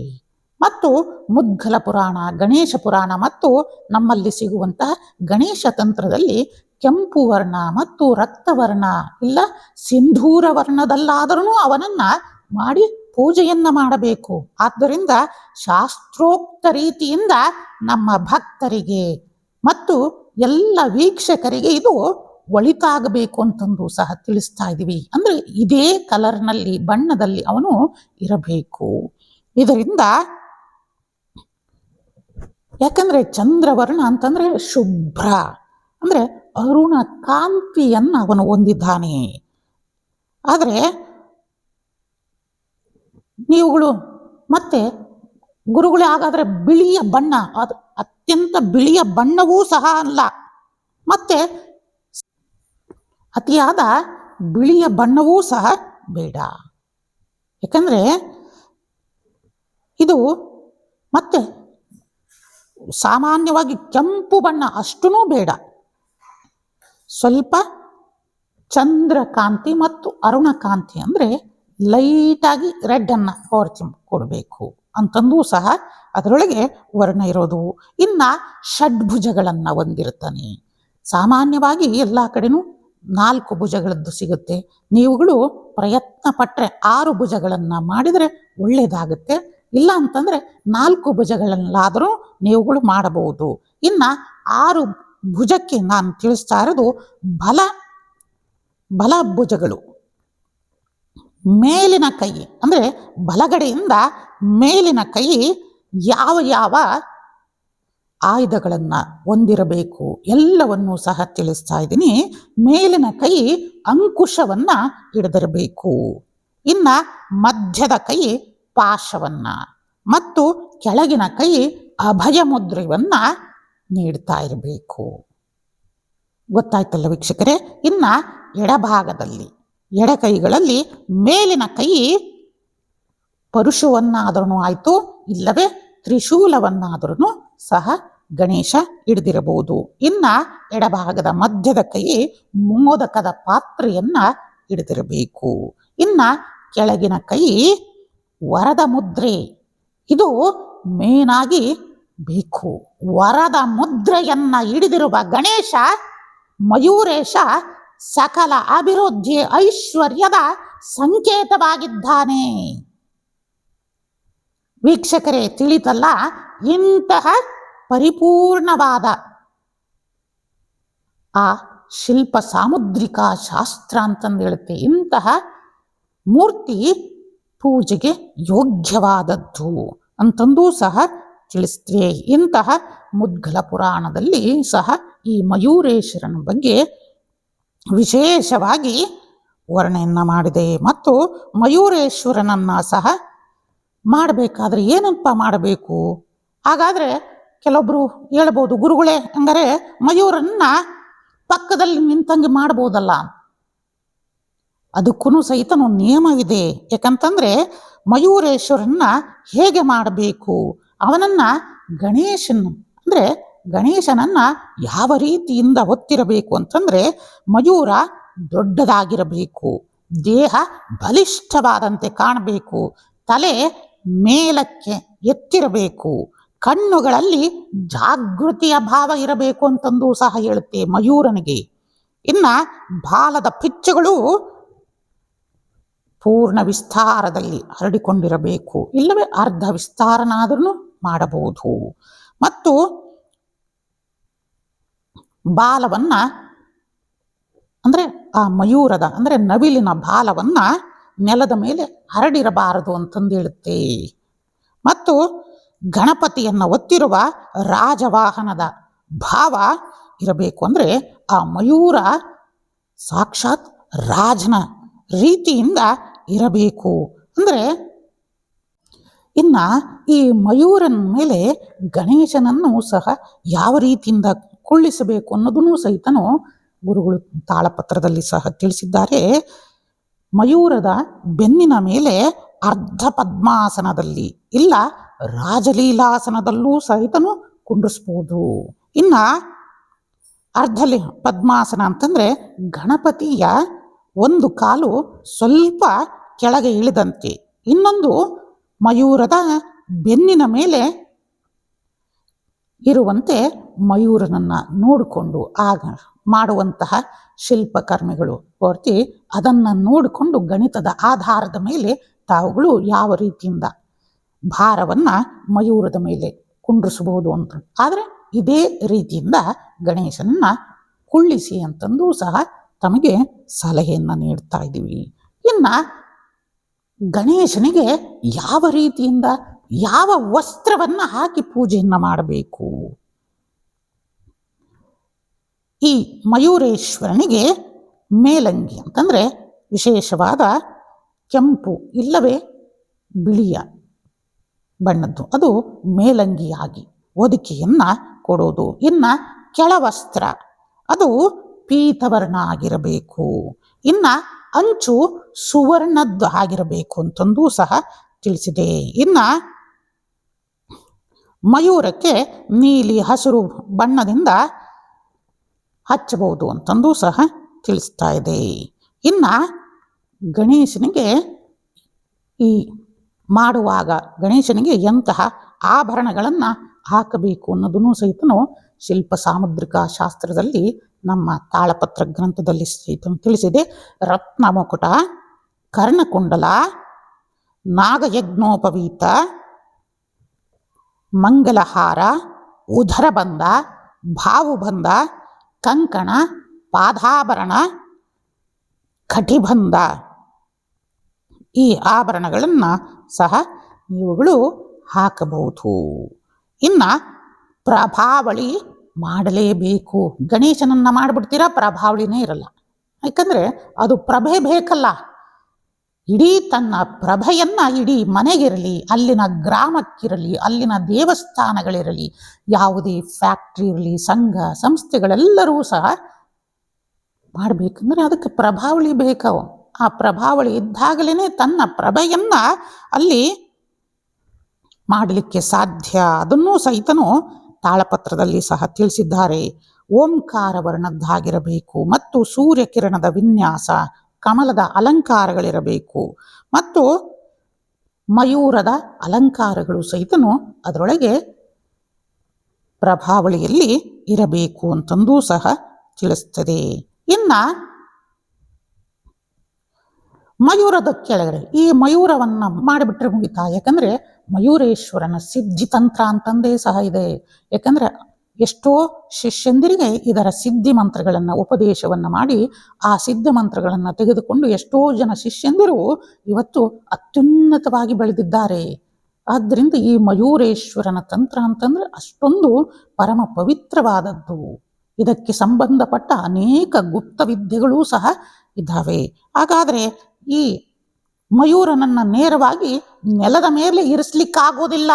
ಮತ್ತು ಮುದ್ಗಲ ಪುರಾಣ, ಗಣೇಶ ಪುರಾಣ ಮತ್ತು ನಮ್ಮಲ್ಲಿ ಸಿಗುವಂತಹ ಗಣೇಶ ತಂತ್ರದಲ್ಲಿ ಕೆಂಪು ವರ್ಣ ಮತ್ತು ರಕ್ತವರ್ಣ ಇಲ್ಲ ಸಿಂಧೂರ ವರ್ಣದಲ್ಲಾದರೂ ಅವನನ್ನು ಮಾಡಿ ಪೂಜೆಯನ್ನು ಮಾಡಬೇಕು. ಆದ್ದರಿಂದ ಶಾಸ್ತ್ರೋಕ್ತ ರೀತಿಯಿಂದ ನಮ್ಮ ಭಕ್ತರಿಗೆ ಮತ್ತು ಎಲ್ಲ ವೀಕ್ಷಕರಿಗೆ ಇದು ಒಳಿತಾಗಬೇಕು ಅಂತಂದು ಸಹ ತಿಳಿಸ್ತಾ ಇದ್ದೀವಿ. ಅಂದರೆ ಇದೇ ಕಲರ್ನಲ್ಲಿ ಬಣ್ಣದಲ್ಲಿ ಅವನು ಇರಬೇಕು. ಇದರಿಂದ ಯಾಕಂದರೆ ಚಂದ್ರವರ್ಣ ಅಂತಂದರೆ ಶುಭ್ರ, ಅಂದರೆ ಅರುಣ ಕಾಂತಿಯನ್ನು ಅವನು ಹೊಂದಿದ್ದಾನೆ. ಆದರೆ ನೀವುಗಳು ಮತ್ತೆ ಗುರುಗಳೇ ಹಾಗಾದರೆ ಬಿಳಿಯ ಬಣ್ಣ, ಅದು ಅತ್ಯಂತ ಬಿಳಿಯ ಬಣ್ಣವೂ ಸಹ ಅಲ್ಲ, ಮತ್ತೆ ಅತಿಯಾದ ಬಿಳಿಯ ಬಣ್ಣವೂ ಸಹ ಬೇಡ. ಯಾಕಂದರೆ ಇದು ಮತ್ತೆ ಸಾಮಾನ್ಯವಾಗಿ ಕೆಂಪು ಬಣ್ಣ ಅಷ್ಟೂ ಬೇಡ. ಸ್ವಲ್ಪ ಚಂದ್ರಕಾಂತಿ ಮತ್ತು ಅರುಣಕಾಂತಿ ಅಂದರೆ ಲೈಟಾಗಿ ರೆಡ್ಡನ್ನು ಹೊರಚಿ ಕೊಡಬೇಕು ಅಂತಂದೂ ಸಹ ಅದರೊಳಗೆ ವರ್ಣ ಇರೋದು. ಇನ್ನು ಷಡ್ಭುಜಗಳನ್ನು ಹೊಂದಿರ್ತಾನೆ. ಸಾಮಾನ್ಯವಾಗಿ ಎಲ್ಲ ಕಡೆನೂ 4 ಭುಜಗಳದ್ದು ಸಿಗುತ್ತೆ. ನೀವುಗಳು ಪ್ರಯತ್ನ ಪಟ್ಟರೆ 6 ಭುಜಗಳನ್ನು ಮಾಡಿದರೆ ಒಳ್ಳೆಯದಾಗುತ್ತೆ. ಇಲ್ಲ ಅಂತಂದರೆ 4 ಭುಜಗಳಲ್ಲಾದರೂ ನೀವುಗಳು ಮಾಡಬಹುದು. ಇನ್ನು 6 ಭುಜಕ್ಕೆ ನಾನು ತಿಳಿಸ್ತಾ ಇರೋದು ಬಲ ಭುಜಗಳು. ಮೇಲಿನ ಕೈ ಅಂದರೆ ಬಲಗಡೆಯಿಂದ ಮೇಲಿನ ಕೈ ಯಾವ ಯಾವ ಆಯುಧಗಳನ್ನು ಹೊಂದಿರಬೇಕು ಎಲ್ಲವನ್ನೂ ಸಹ ತಿಳಿಸ್ತಾ ಇದ್ದೀನಿ. ಮೇಲಿನ ಕೈ ಅಂಕುಶವನ್ನು ಹಿಡಿದಿರಬೇಕು. ಇನ್ನು ಮಧ್ಯದ ಕೈ ಪಾಶವನ್ನು ಮತ್ತು ಕೆಳಗಿನ ಕೈ ಅಭಯ ಮುದ್ರೆಯನ್ನು ನೀಡ್ತಾ ಇರಬೇಕು. ಗೊತ್ತಾಯ್ತಲ್ಲ ವೀಕ್ಷಕರೇ? ಇನ್ನು ಎಡಭಾಗದಲ್ಲಿ ಎಡಕೈಗಳಲ್ಲಿ ಮೇಲಿನ ಕೈ ಪರುಶುವನ್ನಾದರೂ ಆಯಿತು, ಇಲ್ಲವೇ ತ್ರಿಶೂಲವನ್ನಾದರೂ ಸಹ ಗಣೇಶ ಹಿಡಿದಿರಬಹುದು. ಇನ್ನು ಎಡಭಾಗದ ಮಧ್ಯದ ಕೈ ಮೋದಕದ ಪಾತ್ರೆಯನ್ನು ಹಿಡಿದಿರಬೇಕು. ಇನ್ನು ಕೆಳಗಿನ ಕೈ ವರದ ಮುದ್ರೆ, ಇದು ಮೇನಾಗಿ ಬೇಕು. ವರದ ಮುದ್ರೆಯನ್ನು ಹಿಡಿದಿರುವ ಗಣೇಶ ಮಯೂರೇಶ ಸಕಲ ಅಭಿವೃದ್ಧಿ ಐಶ್ವರ್ಯದ ಸಂಕೇತವಾಗಿದ್ದಾನೆ. ವೀಕ್ಷಕರೇ, ತಿಳಿತಲ್ಲ? ಇಂತಹ ಪರಿಪೂರ್ಣವಾದ ಆ ಶಿಲ್ಪ ಸಾಮುದ್ರಿಕ ಶಾಸ್ತ್ರ ಅಂತಂದು ಹೇಳುತ್ತೆ. ಇಂತಹ ಮೂರ್ತಿ ಪೂಜೆಗೆ ಯೋಗ್ಯವಾದದ್ದು ಅಂತಂದೂ ಸಹ ತಿಳಿಸ್ತೇ. ಇಂತಹ ಮುದ್ಗಲ ಪುರಾಣದಲ್ಲಿ ಸಹ ಈ ಮಯೂರೇಶ್ವರನ ಬಗ್ಗೆ ವಿಶೇಷವಾಗಿ ವರ್ಣೆಯನ್ನು ಮಾಡಿದೆ. ಮತ್ತು ಮಯೂರೇಶ್ವರನನ್ನು ಸಹ ಮಾಡಬೇಕಾದ್ರೆ ಏನಪ್ಪ ಮಾಡಬೇಕು? ಹಾಗಾದರೆ ಕೆಲವೊಬ್ಬರು ಹೇಳ್ಬೋದು, ಗುರುಗಳೇ ಅಂದರೆ ಮಯೂರನ್ನ ಪಕ್ಕದಲ್ಲಿ ನಿಂತಂಗೆ ಮಾಡ್ಬೋದಲ್ಲ. ಅದಕ್ಕೂ ಸಹಿತ ಒಂದು ನಿಯಮವಿದೆ. ಯಾಕಂತಂದರೆ ಮಯೂರೇಶ್ವರನ್ನ ಹೇಗೆ ಮಾಡಬೇಕು, ಅವನನ್ನು ಗಣೇಶನನ್ನು ಯಾವ ರೀತಿಯಿಂದ ಹೊತ್ತಿರಬೇಕು ಅಂತಂದರೆ, ಮಯೂರ ದೊಡ್ಡದಾಗಿರಬೇಕು, ದೇಹ ಬಲಿಷ್ಠವಾದಂತೆ ಕಾಣಬೇಕು, ತಲೆ ಮೇಲಕ್ಕೆ ಎತ್ತಿರಬೇಕು, ಕಣ್ಣುಗಳಲ್ಲಿ ಜಾಗೃತಿಯ ಭಾವ ಇರಬೇಕು ಅಂತಂದು ಸಹ ಹೇಳುತ್ತೆ ಮಯೂರನಿಗೆ. ಇನ್ನು ಬಾಲದ ಪಿಚ್ಚುಗಳು ಪೂರ್ಣ ವಿಸ್ತಾರದಲ್ಲಿ ಹರಡಿಕೊಂಡಿರಬೇಕು, ಇಲ್ಲವೇ ಅರ್ಧ ವಿಸ್ತಾರನಾದರೂ ಮಾಡಬಹುದು. ಮತ್ತು ಬಾಲವನ್ನು ಅಂದರೆ ಆ ಮಯೂರದ ಅಂದರೆ ನವಿಲಿನ ಬಾಲವನ್ನು ನೆಲದ ಮೇಲೆ ಹರಡಿರಬಾರದು ಅಂತಂದು ಹೇಳುತ್ತೆ. ಮತ್ತು ಗಣಪತಿಯನ್ನು ಒತ್ತಿರುವ ರಾಜವಾಹನದ ಭಾವ ಇರಬೇಕು. ಅಂದರೆ ಆ ಮಯೂರ ಸಾಕ್ಷಾತ್ ರಾಜನ ರೀತಿಯಿಂದ ಇರಬೇಕು. ಅಂದರೆ ಇನ್ನು ಈ ಮಯೂರನ ಮೇಲೆ ಗಣೇಶನನ್ನು ಸಹ ಯಾವ ರೀತಿಯಿಂದ ಕುಳ್ಳಿಸಬೇಕು ಅನ್ನೋದನ್ನು ಸಹಿತನೂ ಗುರುಗಳು ತಾಳಪತ್ರದಲ್ಲಿ ಸಹ ತಿಳಿಸಿದ್ದಾರೆ. ಮಯೂರದ ಬೆನ್ನಿನ ಮೇಲೆ ಅರ್ಧ ಪದ್ಮಾಸನದಲ್ಲಿ ಇಲ್ಲ ರಾಜಲೀಲಾಸನದಲ್ಲೂ ಸಹಿತನೂ ಕುಂಡ್ರಿಸ್ಬೋದು. ಇನ್ನು ಅರ್ಧಲಿ ಪದ್ಮಾಸನ ಅಂತಂದರೆ ಗಣಪತಿಯ ಒಂದು ಕಾಲು ಸ್ವಲ್ಪ ಕೆಳಗೆ ಇಳಿದಂತೆ, ಇನ್ನೊಂದು ಮಯೂರದ ಬೆನ್ನಿನ ಮೇಲೆ ಇರುವಂತೆ ಮಯೂರನನ್ನು ನೋಡಿಕೊಂಡು ಆಗ ಮಾಡುವಂತಹ ಶಿಲ್ಪಕರ್ಮಿಗಳು ಹೊರತು ಅದನ್ನು ನೋಡಿಕೊಂಡು ಗಣಿತದ ಆಧಾರದ ಮೇಲೆ ತಾವುಗಳು ಯಾವ ರೀತಿಯಿಂದ ಭಾರವನ್ನು ಮಯೂರದ ಮೇಲೆ ಕುಂಡ್ರಿಸಬಹುದು ಅಂತ. ಆದರೆ ಇದೇ ರೀತಿಯಿಂದ ಗಣೇಶನನ್ನು ಕುಳ್ಳಿಸಿ ಅಂತಂದು ಸಹ ತಮಗೆ ಸಲಹೆಯನ್ನು ನೀಡ್ತಾ ಇದ್ದೀವಿ. ಇನ್ನು ಗಣೇಶನಿಗೆ ಯಾವ ರೀತಿಯಿಂದ ಯಾವ ವಸ್ತ್ರವನ್ನು ಹಾಕಿ ಪೂಜೆಯನ್ನು ಮಾಡಬೇಕು? ಈ ಮಯೂರೇಶ್ವರನಿಗೆ ಮೇಲಂಗಿ ಅಂತಂದರೆ ವಿಶೇಷವಾದ ಕೆಂಪು ಇಲ್ಲವೇ ಬಿಳಿಯ ಬಣ್ಣದ್ದು, ಅದು ಮೇಲಂಗಿಯಾಗಿ ಹೊದಿಕೆಯನ್ನು ಕೊಡೋದು. ಇನ್ನು ಕೆಳವಸ್ತ್ರ ಅದು ಪೀತವರ್ಣ ಆಗಿರಬೇಕು. ಇನ್ನು ಅಂಚು ಸುವರ್ಣದ್ದು ಆಗಿರಬೇಕು ಅಂತಂದು ಸಹ ತಿಳಿಸಿದೆ. ಇನ್ನು ಮಯೂರಕ್ಕೆ ನೀಲಿ ಹಸಿರು ಬಣ್ಣದಿಂದ ಹಚ್ಚಬಹುದು ಅಂತಂದು ಸಹ ತಿಳಿಸ್ತಾ ಇದೆ. ಇನ್ನು ಗಣೇಶನಿಗೆ ಈ ಮಾಡುವಾಗ ಗಣೇಶನಿಗೆ ಎಂತಹ ಆಭರಣಗಳನ್ನು ಹಾಕಬೇಕು ಅನ್ನೋದನ್ನು ಸಹಿತನು ಶಿಲ್ಪ ಸಾಮುದ್ರಿಕ ಶಾಸ್ತ್ರದಲ್ಲಿ ನಮ್ಮ ತಾಳಪತ್ರ ಗ್ರಂಥದಲ್ಲಿ ಸಹಿತ ತಿಳಿಸಿದೆ. ರತ್ನ ಮುಕುಟ, ಕರ್ಣಕುಂಡಲ, ನಾಗಯಜ್ಞೋಪವೀತ, ಮಂಗಲಹಾರ, ಉದರಬಂಧ, ಭಾವುಬಂಧ, ಕಂಕಣ, ಪಾದಾಭರಣ, ಕಟಿಬಂಧ ಈ ಆಭರಣಗಳನ್ನು ಸಹ ನೀವುಗಳು ಹಾಕಬಹುದು. ಇನ್ನು ಪ್ರಭಾವಳಿ ಮಾಡಲೇಬೇಕು. ಗಣೇಶನನ್ನು ಮಾಡಿಬಿಡ್ತೀರಾ, ಪ್ರಭಾವಳಿನೇ ಇರಲ್ಲ. ಯಾಕಂದರೆ ಅದು ಪ್ರಭೆ ಬೇಕಲ್ಲ. ಇಡೀ ತನ್ನ ಪ್ರಭೆಯನ್ನು ಇಡೀ ಮನೆಗಿರಲಿ, ಅಲ್ಲಿನ ಗ್ರಾಮಕ್ಕಿರಲಿ, ಅಲ್ಲಿನ ದೇವಸ್ಥಾನಗಳಿರಲಿ, ಯಾವುದೇ ಫ್ಯಾಕ್ಟ್ರಿ ಇರಲಿ, ಸಂಘ ಸಂಸ್ಥೆಗಳೆಲ್ಲರೂ ಸಹ ಮಾಡಬೇಕಂದ್ರೆ ಅದಕ್ಕೆ ಪ್ರಭಾವಳಿ ಬೇಕು. ಆ ಪ್ರಭಾವಳಿ ಇದ್ದಾಗಲೇ ತನ್ನ ಪ್ರಭೆಯನ್ನು ಅಲ್ಲಿ ಮಾಡಲಿಕ್ಕೆ ಸಾಧ್ಯ. ಅದನ್ನೂ ಸಹಿತನು ತಾಳಪತ್ರದಲ್ಲಿ ಸಹ ತಿಳಿಸಿದ್ದಾರೆ. ಓಂಕಾರ ವರ್ಣದ್ದಾಗಿರಬೇಕು ಮತ್ತು ಸೂರ್ಯಕಿರಣದ ವಿನ್ಯಾಸ, ಕಮಲದ ಅಲಂಕಾರಗಳಿರಬೇಕು ಮತ್ತು ಮಯೂರದ ಅಲಂಕಾರಗಳು ಸಹಿತನು ಅದರೊಳಗೆ ಪ್ರಭಾವಳಿಯಲ್ಲಿ ಇರಬೇಕು ಅಂತಂದೂ ಸಹ ತಿಳಿಸ್ತದೆ. ಇನ್ನು ಮಯೂರದ ಕೆಳಗಡೆ ಈ ಮಯೂರವನ್ನು ಮಾಡಿಬಿಟ್ರೆ ಮುಗಿತಾ. ಯಾಕಂದರೆ ಮಯೂರೇಶ್ವರನ ಸಿದ್ಧಿ ತಂತ್ರ ಅಂತಂದೇ ಸಹ ಇದೆ. ಯಾಕಂದರೆ ಎಷ್ಟೋ ಶಿಷ್ಯಂದಿರಿಗೆ ಇದರ ಸಿದ್ಧಿ ಮಂತ್ರಗಳನ್ನು ಉಪದೇಶವನ್ನು ಮಾಡಿ ಆ ಸಿದ್ಧ ಮಂತ್ರಗಳನ್ನು ತೆಗೆದುಕೊಂಡು ಎಷ್ಟೋ ಜನ ಶಿಷ್ಯಂದಿರು ಇವತ್ತು ಅತ್ಯುನ್ನತವಾಗಿ ಬೆಳೆದಿದ್ದಾರೆ. ಆದ್ದರಿಂದ ಈ ಮಯೂರೇಶ್ವರನ ತಂತ್ರ ಅಂತಂದರೆ ಅಷ್ಟೊಂದು ಪರಮ ಪವಿತ್ರವಾದದ್ದು. ಇದಕ್ಕೆ ಸಂಬಂಧಪಟ್ಟ ಅನೇಕ ಗುಪ್ತ ವಿದ್ಯೆಗಳೂ ಸಹ ಇದ್ದಾವೆ. ಹಾಗಾದರೆ ಈ ಮಯೂರನನ್ನು ನೇರವಾಗಿ ನೆಲದ ಮೇಲೆ ಇರಿಸ್ಲಿಕ್ಕಾಗೋದಿಲ್ಲ,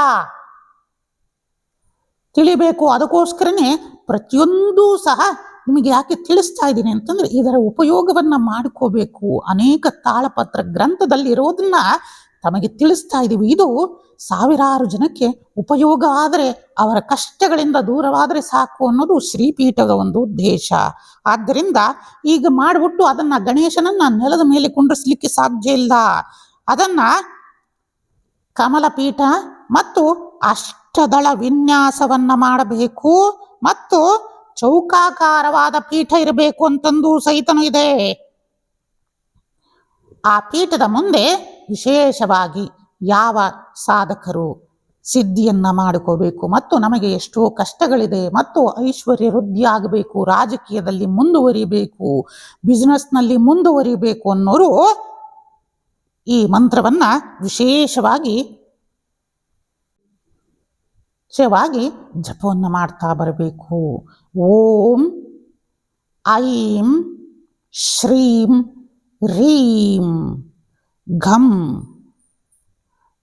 ತಿಳಿಬೇಕು. ಅದಕ್ಕೋಸ್ಕರನೇ ಪ್ರತಿಯೊಂದೂ ಸಹ ನಿಮಗೆ ಯಾಕೆ ತಿಳಿಸ್ತಾ ಇದ್ದೀನಿ ಅಂತಂದರೆ ಇದರ ಉಪಯೋಗವನ್ನು ಮಾಡ್ಕೋಬೇಕು. ಅನೇಕ ತಾಳಪತ್ರ ಗ್ರಂಥದಲ್ಲಿ ಇರೋದನ್ನ ತಮಗೆ ತಿಳಿಸ್ತಾ ಇದ್ದೀವಿ. ಇದು ಸಾವಿರಾರು ಜನಕ್ಕೆ ಉಪಯೋಗ ಆದರೆ ಅವರ ಕಷ್ಟಗಳಿಂದ ದೂರವಾದರೆ ಸಾಕು ಅನ್ನೋದು ಶ್ರೀಪೀಠದ ಒಂದು ಉದ್ದೇಶ. ಆದ್ದರಿಂದ ಈಗ ಮಾಡಿಬಿಟ್ಟು ಅದನ್ನು ಗಣೇಶನನ್ನು ನೆಲದ ಮೇಲೆ ಕುಂಡ್ರಿಸ್ಲಿಕ್ಕೆ ಸಾಧ್ಯ ಇಲ್ಲ. ಅದನ್ನು ಕಮಲಪೀಠ ಮತ್ತು ಅಷ್ಟದಳ ವಿನ್ಯಾಸವನ್ನು ಮಾಡಬೇಕು ಮತ್ತು ಚೌಕಾಕಾರವಾದ ಪೀಠ ಇರಬೇಕು ಅಂತಂದು ಸಹಿತನೂ ಇದೆ. ಆ ಪೀಠದ ಮುಂದೆ ವಿಶೇಷವಾಗಿ ಯಾವ ಸಾಧಕರು ಸಿದ್ಧಿಯನ್ನು ಮಾಡಿಕೋಬೇಕು ಮತ್ತು ನಮಗೆ ಎಷ್ಟೋ ಕಷ್ಟಗಳಿದೆ ಮತ್ತು ಐಶ್ವರ್ಯ ವೃದ್ಧಿ ಆಗಬೇಕು, ರಾಜಕೀಯದಲ್ಲಿ ಮುಂದುವರಿಬೇಕು, ಬಿಸ್ನೆಸ್ನಲ್ಲಿ ಮುಂದುವರಿಬೇಕು ಅನ್ನೋರು ಈ ಮಂತ್ರವನ್ನು ವಿಶೇಷವಾಗಿ ಜಪವನ್ನು ಮಾಡ್ತಾ ಬರಬೇಕು. ಓಂ ಐಂ ಶ್ರೀಂ ರೀಂ ಘಂ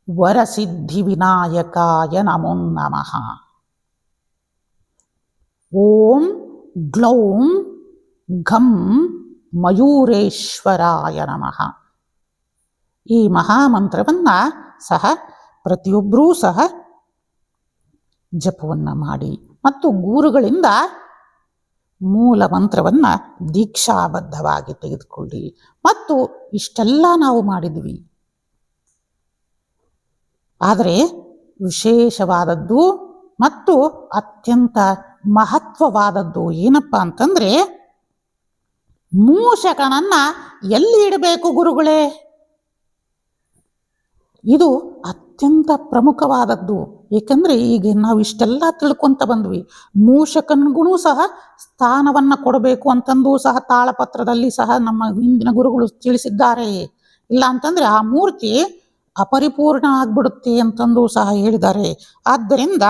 ವರಸಿದ್ಧಿ ವಿನಾಯಕಾಯ ನಮೋ ನಮಃ. ಓಂ ಗ್ಲೌಂ ಘಂ ಮಯೂರೇಶ್ವರಾಯ ನಮಃ. ಈ ಮಹಾಮಂತ್ರವನ್ನು ಸಹ ಪ್ರತಿಯೊಬ್ಬರೂ ಸಹ ಜಪವನ್ನು ಮಾಡಿ ಮತ್ತು ಗುರುಗಳಿಂದ ಮೂಲ ಮಂತ್ರವನ್ನು ದೀಕ್ಷಾಬದ್ಧವಾಗಿ ತೆಗೆದುಕೊಳ್ಳಿ. ಮತ್ತು ಇಷ್ಟೆಲ್ಲ ನಾವು ಮಾಡಿದ್ವಿ, ಆದರೆ ವಿಶೇಷವಾದದ್ದು ಮತ್ತು ಅತ್ಯಂತ ಮಹತ್ವವಾದದ್ದು ಏನಪ್ಪ ಅಂತಂದರೆ ಮೂಷಕನನ್ನು ಎಲ್ಲಿ ಇಡಬೇಕು ಗುರುಗಳೇ? ಇದು ಅತ್ಯಂತ ಪ್ರಮುಖವಾದದ್ದು. ಏಕೆಂದರೆ ಈಗ ನಾವು ಇಷ್ಟೆಲ್ಲ ತಿಳ್ಕೊತ ಬಂದ್ವಿ. ಮೂಷಕನಿಗೂ ಸಹ ಸ್ಥಾನವನ್ನು ಕೊಡಬೇಕು ಅಂತಂದು ಸಹ ತಾಳಪತ್ರದಲ್ಲಿ ಸಹ ನಮ್ಮ ಹಿಂದಿನ ಗುರುಗಳು ತಿಳಿಸಿದ್ದಾರೆ. ಇಲ್ಲ ಅಂತಂದರೆ ಆ ಮೂರ್ತಿ ಅಪರಿಪೂರ್ಣ ಆಗ್ಬಿಡುತ್ತೆ ಅಂತಂದು ಸಹ ಹೇಳಿದ್ದಾರೆ. ಆದ್ದರಿಂದ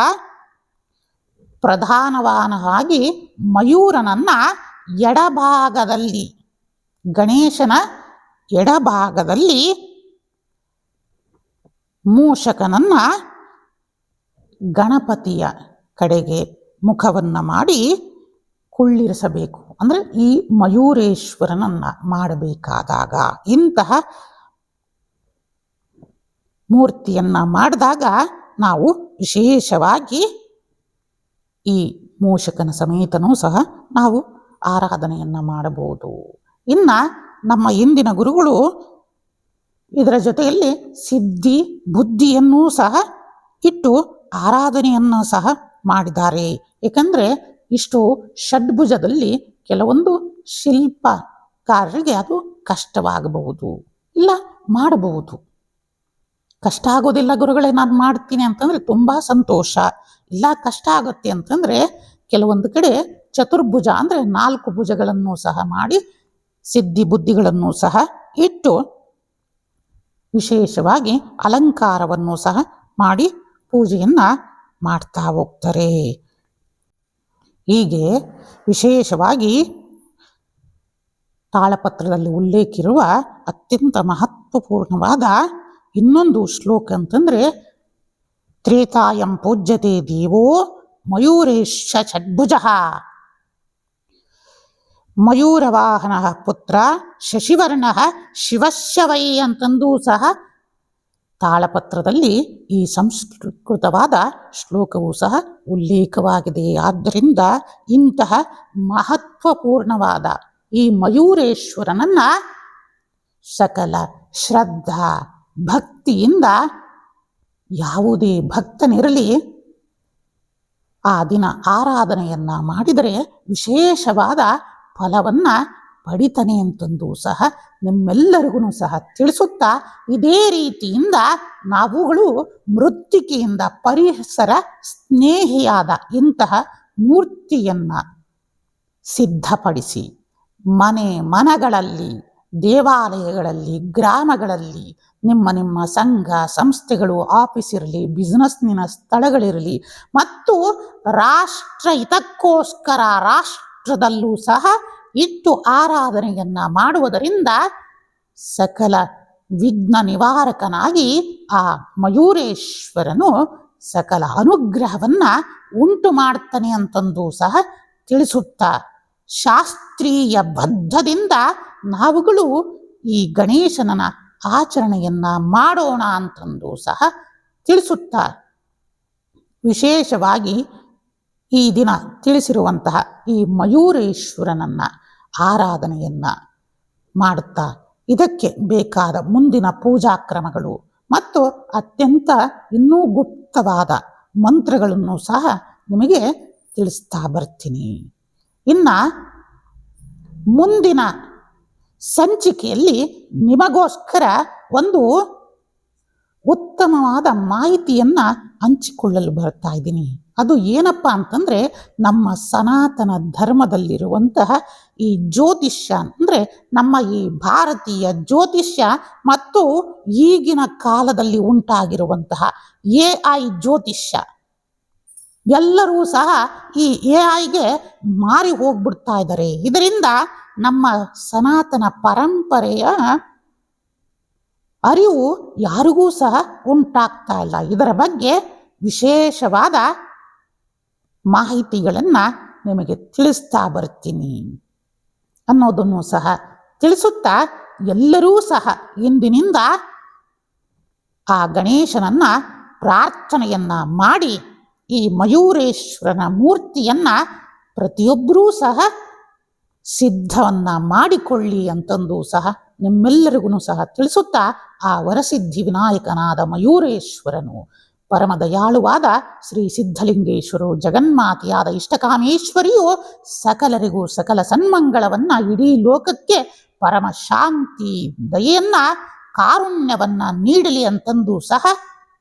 ಪ್ರಧಾನವಾಗಿ ಮಯೂರನನ್ನು ಎಡಭಾಗದಲ್ಲಿ, ಗಣೇಶನ ಎಡಭಾಗದಲ್ಲಿ ಮೂಷಕನನ್ನ ಗಣಪತಿಯ ಕಡೆಗೆ ಮುಖವನ್ನು ಮಾಡಿ ಕುಳ್ಳಿರಿಸಬೇಕು. ಅಂದರೆ ಈ ಮಯೂರೇಶ್ವರನನ್ನು ಮಾಡಬೇಕಾದಾಗ, ಇಂತಹ ಮೂರ್ತಿಯನ್ನು ಮಾಡಿದಾಗ ನಾವು ವಿಶೇಷವಾಗಿ ಈ ಮೂಷಕನ ಸಮೇತನೂ ಸಹ ನಾವು ಆರಾಧನೆಯನ್ನು ಮಾಡಬಹುದು. ಇನ್ನು ನಮ್ಮ ಇಂದಿನ ಗುರುಗಳು ಇದರ ಜೊತೆಯಲ್ಲಿ ಸಿದ್ಧಿ ಬುದ್ಧಿಯನ್ನೂ ಸಹ ಇಟ್ಟು ಆರಾಧನೆಯನ್ನು ಸಹ ಮಾಡಿದ್ದಾರೆ. ಏಕೆಂದರೆ ಇಷ್ಟು ಷಡ್ಭುಜದಲ್ಲಿ ಕೆಲವೊಂದು ಶಿಲ್ಪಕಾರರಿಗೆ ಅದು ಕಷ್ಟವಾಗಬಹುದು, ಇಲ್ಲ ಮಾಡಬಹುದು. ಕಷ್ಟ ಆಗೋದಿಲ್ಲ ಗುರುಗಳೇ ನಾನು ಮಾಡ್ತೀನಿ ಅಂತಂದರೆ ತುಂಬ ಸಂತೋಷ. ಇಲ್ಲ ಕಷ್ಟ ಆಗುತ್ತೆ ಅಂತಂದರೆ ಕೆಲವೊಂದು ಕಡೆ ಚತುರ್ಭುಜ ಅಂದರೆ 4 ಭುಜಗಳನ್ನು ಸಹ ಮಾಡಿ ಸಿದ್ಧಿ ಬುದ್ಧಿಗಳನ್ನು ಸಹ ಇಟ್ಟು ವಿಶೇಷವಾಗಿ ಅಲಂಕಾರವನ್ನು ಸಹ ಮಾಡಿ ಪೂಜೆಯನ್ನು ಮಾಡ್ತಾ ಹೋಗ್ತಾರೆ. ಹೀಗೆ ವಿಶೇಷವಾಗಿ ತಾಳಪತ್ರದಲ್ಲಿ ಉಲ್ಲೇಖಿರುವ ಅತ್ಯಂತ ಮಹತ್ವಪೂರ್ಣವಾದ ಇನ್ನೊಂದು ಶ್ಲೋಕ ಅಂತಂದರೆ, ತ್ರೇತಾಯಂ ಪೂಜ್ಯತೆ ದೇವೋ ಮಯೂರೇಶ ಷಡ್ಭುಜ ಮಯೂರವಾಹನ ಪುತ್ರ ಶಶಿವರ್ಣ ಶಿವಶ್ಯ ವೈ ಅಂತಂದೂ ಸಹ ತಾಳಪತ್ರದಲ್ಲಿ ಈ ಸಂಸ್ಕೃತವಾದ ಶ್ಲೋಕವೂ ಸಹ ಉಲ್ಲೇಖವಾಗಿದೆ. ಆದ್ದರಿಂದ ಇಂತಹ ಮಹತ್ವಪೂರ್ಣವಾದ ಈ ಮಯೂರೇಶ್ವರನನ್ನ ಸಕಲ ಶ್ರದ್ಧಾ ಭಕ್ತಿಯಿಂದ ಯಾವುದೇ ಭಕ್ತನಿರಲಿ ಆ ದಿನ ಆರಾಧನೆಯನ್ನು ಮಾಡಿದರೆ ವಿಶೇಷವಾದ ಫಲವನ್ನು ಪಡಿತಾನೆ ಅಂತಂದು ಸಹ ನಿಮ್ಮೆಲ್ಲರಿಗೂ ಸಹ ತಿಳಿಸುತ್ತಾ, ಇದೇ ರೀತಿಯಿಂದ ನಾವುಗಳು ಮೃತ್ತಿಕೆಯಿಂದ ಪರಿಸರ ಸ್ನೇಹಿಯಾದ ಇಂತಹ ಮೂರ್ತಿಯನ್ನು ಸಿದ್ಧಪಡಿಸಿ ಮನೆಗಳಲ್ಲಿ, ದೇವಾಲಯಗಳಲ್ಲಿ, ಗ್ರಾಮಗಳಲ್ಲಿ, ನಿಮ್ಮ ಸಂಘ ಸಂಸ್ಥೆಗಳು, ಆಫೀಸ್ ಇರಲಿ, ಬಿಸ್ನೆಸ್ನಿನ ಸ್ಥಳಗಳಿರಲಿ ಮತ್ತು ರಾಷ್ಟ್ರ ಹಿತಕ್ಕೋಸ್ಕರ ರಾಷ್ಟ್ರದಲ್ಲೂ ಸಹ ಇಟ್ಟು ಆರಾಧನೆಯನ್ನು ಮಾಡುವುದರಿಂದ ಸಕಲ ವಿಘ್ನ ನಿವಾರಕನಾಗಿ ಆ ಮಯೂರೇಶ್ವರನು ಸಕಲ ಅನುಗ್ರಹವನ್ನು ಉಂಟು ಮಾಡ್ತಾನೆ ಅಂತಂದು ಸಹ ತಿಳಿಸುತ್ತಾ, ಶಾಸ್ತ್ರೀಯ ಬದ್ಧದಿಂದ ನಾವುಗಳು ಈ ಗಣೇಶನ ಆಚರಣೆಯನ್ನು ಮಾಡೋಣ ಅಂತಂದು ಸಹ ತಿಳಿಸುತ್ತಾ, ವಿಶೇಷವಾಗಿ ಈ ದಿನ ತಿಳಿಸಿರುವಂತಹ ಈ ಮಯೂರೇಶ್ವರನನ್ನು ಆರಾಧನೆಯನ್ನು ಮಾಡುತ್ತಾ ಇದಕ್ಕೆ ಬೇಕಾದ ಮುಂದಿನ ಪೂಜಾ ಕ್ರಮಗಳು ಮತ್ತು ಅತ್ಯಂತ ಇನ್ನೂ ಗುಪ್ತವಾದ ಮಂತ್ರಗಳನ್ನು ಸಹ ನಿಮಗೆ ತಿಳಿಸ್ತಾ ಬರ್ತೀನಿ. ಇನ್ನು ಮುಂದಿನ ಸಂಚಿಕೆಯಲ್ಲಿ ನಿಮಗೋಸ್ಕರ ಒಂದು ಉತ್ತಮವಾದ ಮಾಹಿತಿಯನ್ನು ಹಂಚಿಕೊಳ್ಳಲು ಬರ್ತಾ ಇದ್ದೀನಿ. ಅದು ಏನಪ್ಪ ಅಂತಂದರೆ, ನಮ್ಮ ಸನಾತನ ಧರ್ಮದಲ್ಲಿರುವಂತಹ ಈ ಜ್ಯೋತಿಷ್ಯ ಅಂದರೆ ನಮ್ಮ ಈ ಭಾರತೀಯ ಜ್ಯೋತಿಷ್ಯ ಮತ್ತು ಈಗಿನ ಕಾಲದಲ್ಲಿ ಉಂಟಾಗಿರುವಂತಹ AI ಜ್ಯೋತಿಷ್ಯ, ಎಲ್ಲರೂ ಸಹ ಈ AIಗೆ ಮಾರಿ ಹೋಗ್ಬಿಡ್ತಾ ಇದ್ದಾರೆ. ಇದರಿಂದ ನಮ್ಮ ಸನಾತನ ಪರಂಪರೆಯ ಅರಿವು ಯಾರಿಗೂ ಸಹ ಉಂಟಾಗ್ತಾ ಇಲ್ಲ. ಇದರ ಬಗ್ಗೆ ವಿಶೇಷವಾದ ಮಾಹಿತಿಗಳನ್ನು ನಿಮಗೆ ತಿಳಿಸ್ತಾ ಬರ್ತೀನಿ ಅನ್ನೋದನ್ನು ಸಹ ತಿಳಿಸುತ್ತಾ, ಎಲ್ಲರೂ ಸಹ ಇಂದಿನಿಂದ ಆ ಗಣೇಶನನ್ನು ಪ್ರಾರ್ಥನೆಯನ್ನು ಮಾಡಿ ಈ ಮಯೂರೇಶ್ವರನ ಮೂರ್ತಿಯನ್ನು ಪ್ರತಿಯೊಬ್ಬರೂ ಸಹ ಸಿದ್ಧವನ್ನು ಮಾಡಿಕೊಳ್ಳಿ ಅಂತಂದು ಸಹ ನಿಮ್ಮೆಲ್ಲರಿಗೂ ಸಹ ತಿಳಿಸುತ್ತಾ, ಆ ವರಸಿದ್ಧಿ ವಿನಾಯಕನಾದ ಮಯೂರೇಶ್ವರನು ಪರಮ ದಯಾಳುವಾದ ಶ್ರೀ ಸಿದ್ಧಲಿಂಗೇಶ್ವರರು, ಜಗನ್ಮಾತೆಯಾದ ಇಷ್ಟಕಾಮೇಶ್ವರಿಯು ಸಕಲರಿಗೂ ಸಕಲ ಸನ್ಮಂಗಳವನ್ನು, ಇಡೀ ಲೋಕಕ್ಕೆ ಪರಮ ಶಾಂತಿ ದಯೆಯನ್ನು, ಕಾರುಣ್ಯವನ್ನು ನೀಡಲಿ ಅಂತಂದು ಸಹ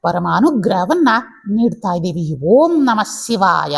ಪರಮ ಅನುಗ್ರಹವನ್ನು ನೀಡ್ತಾ ಇದ್ದೀವಿ. ಓಂ ನಮಃ ಶಿವಾಯ.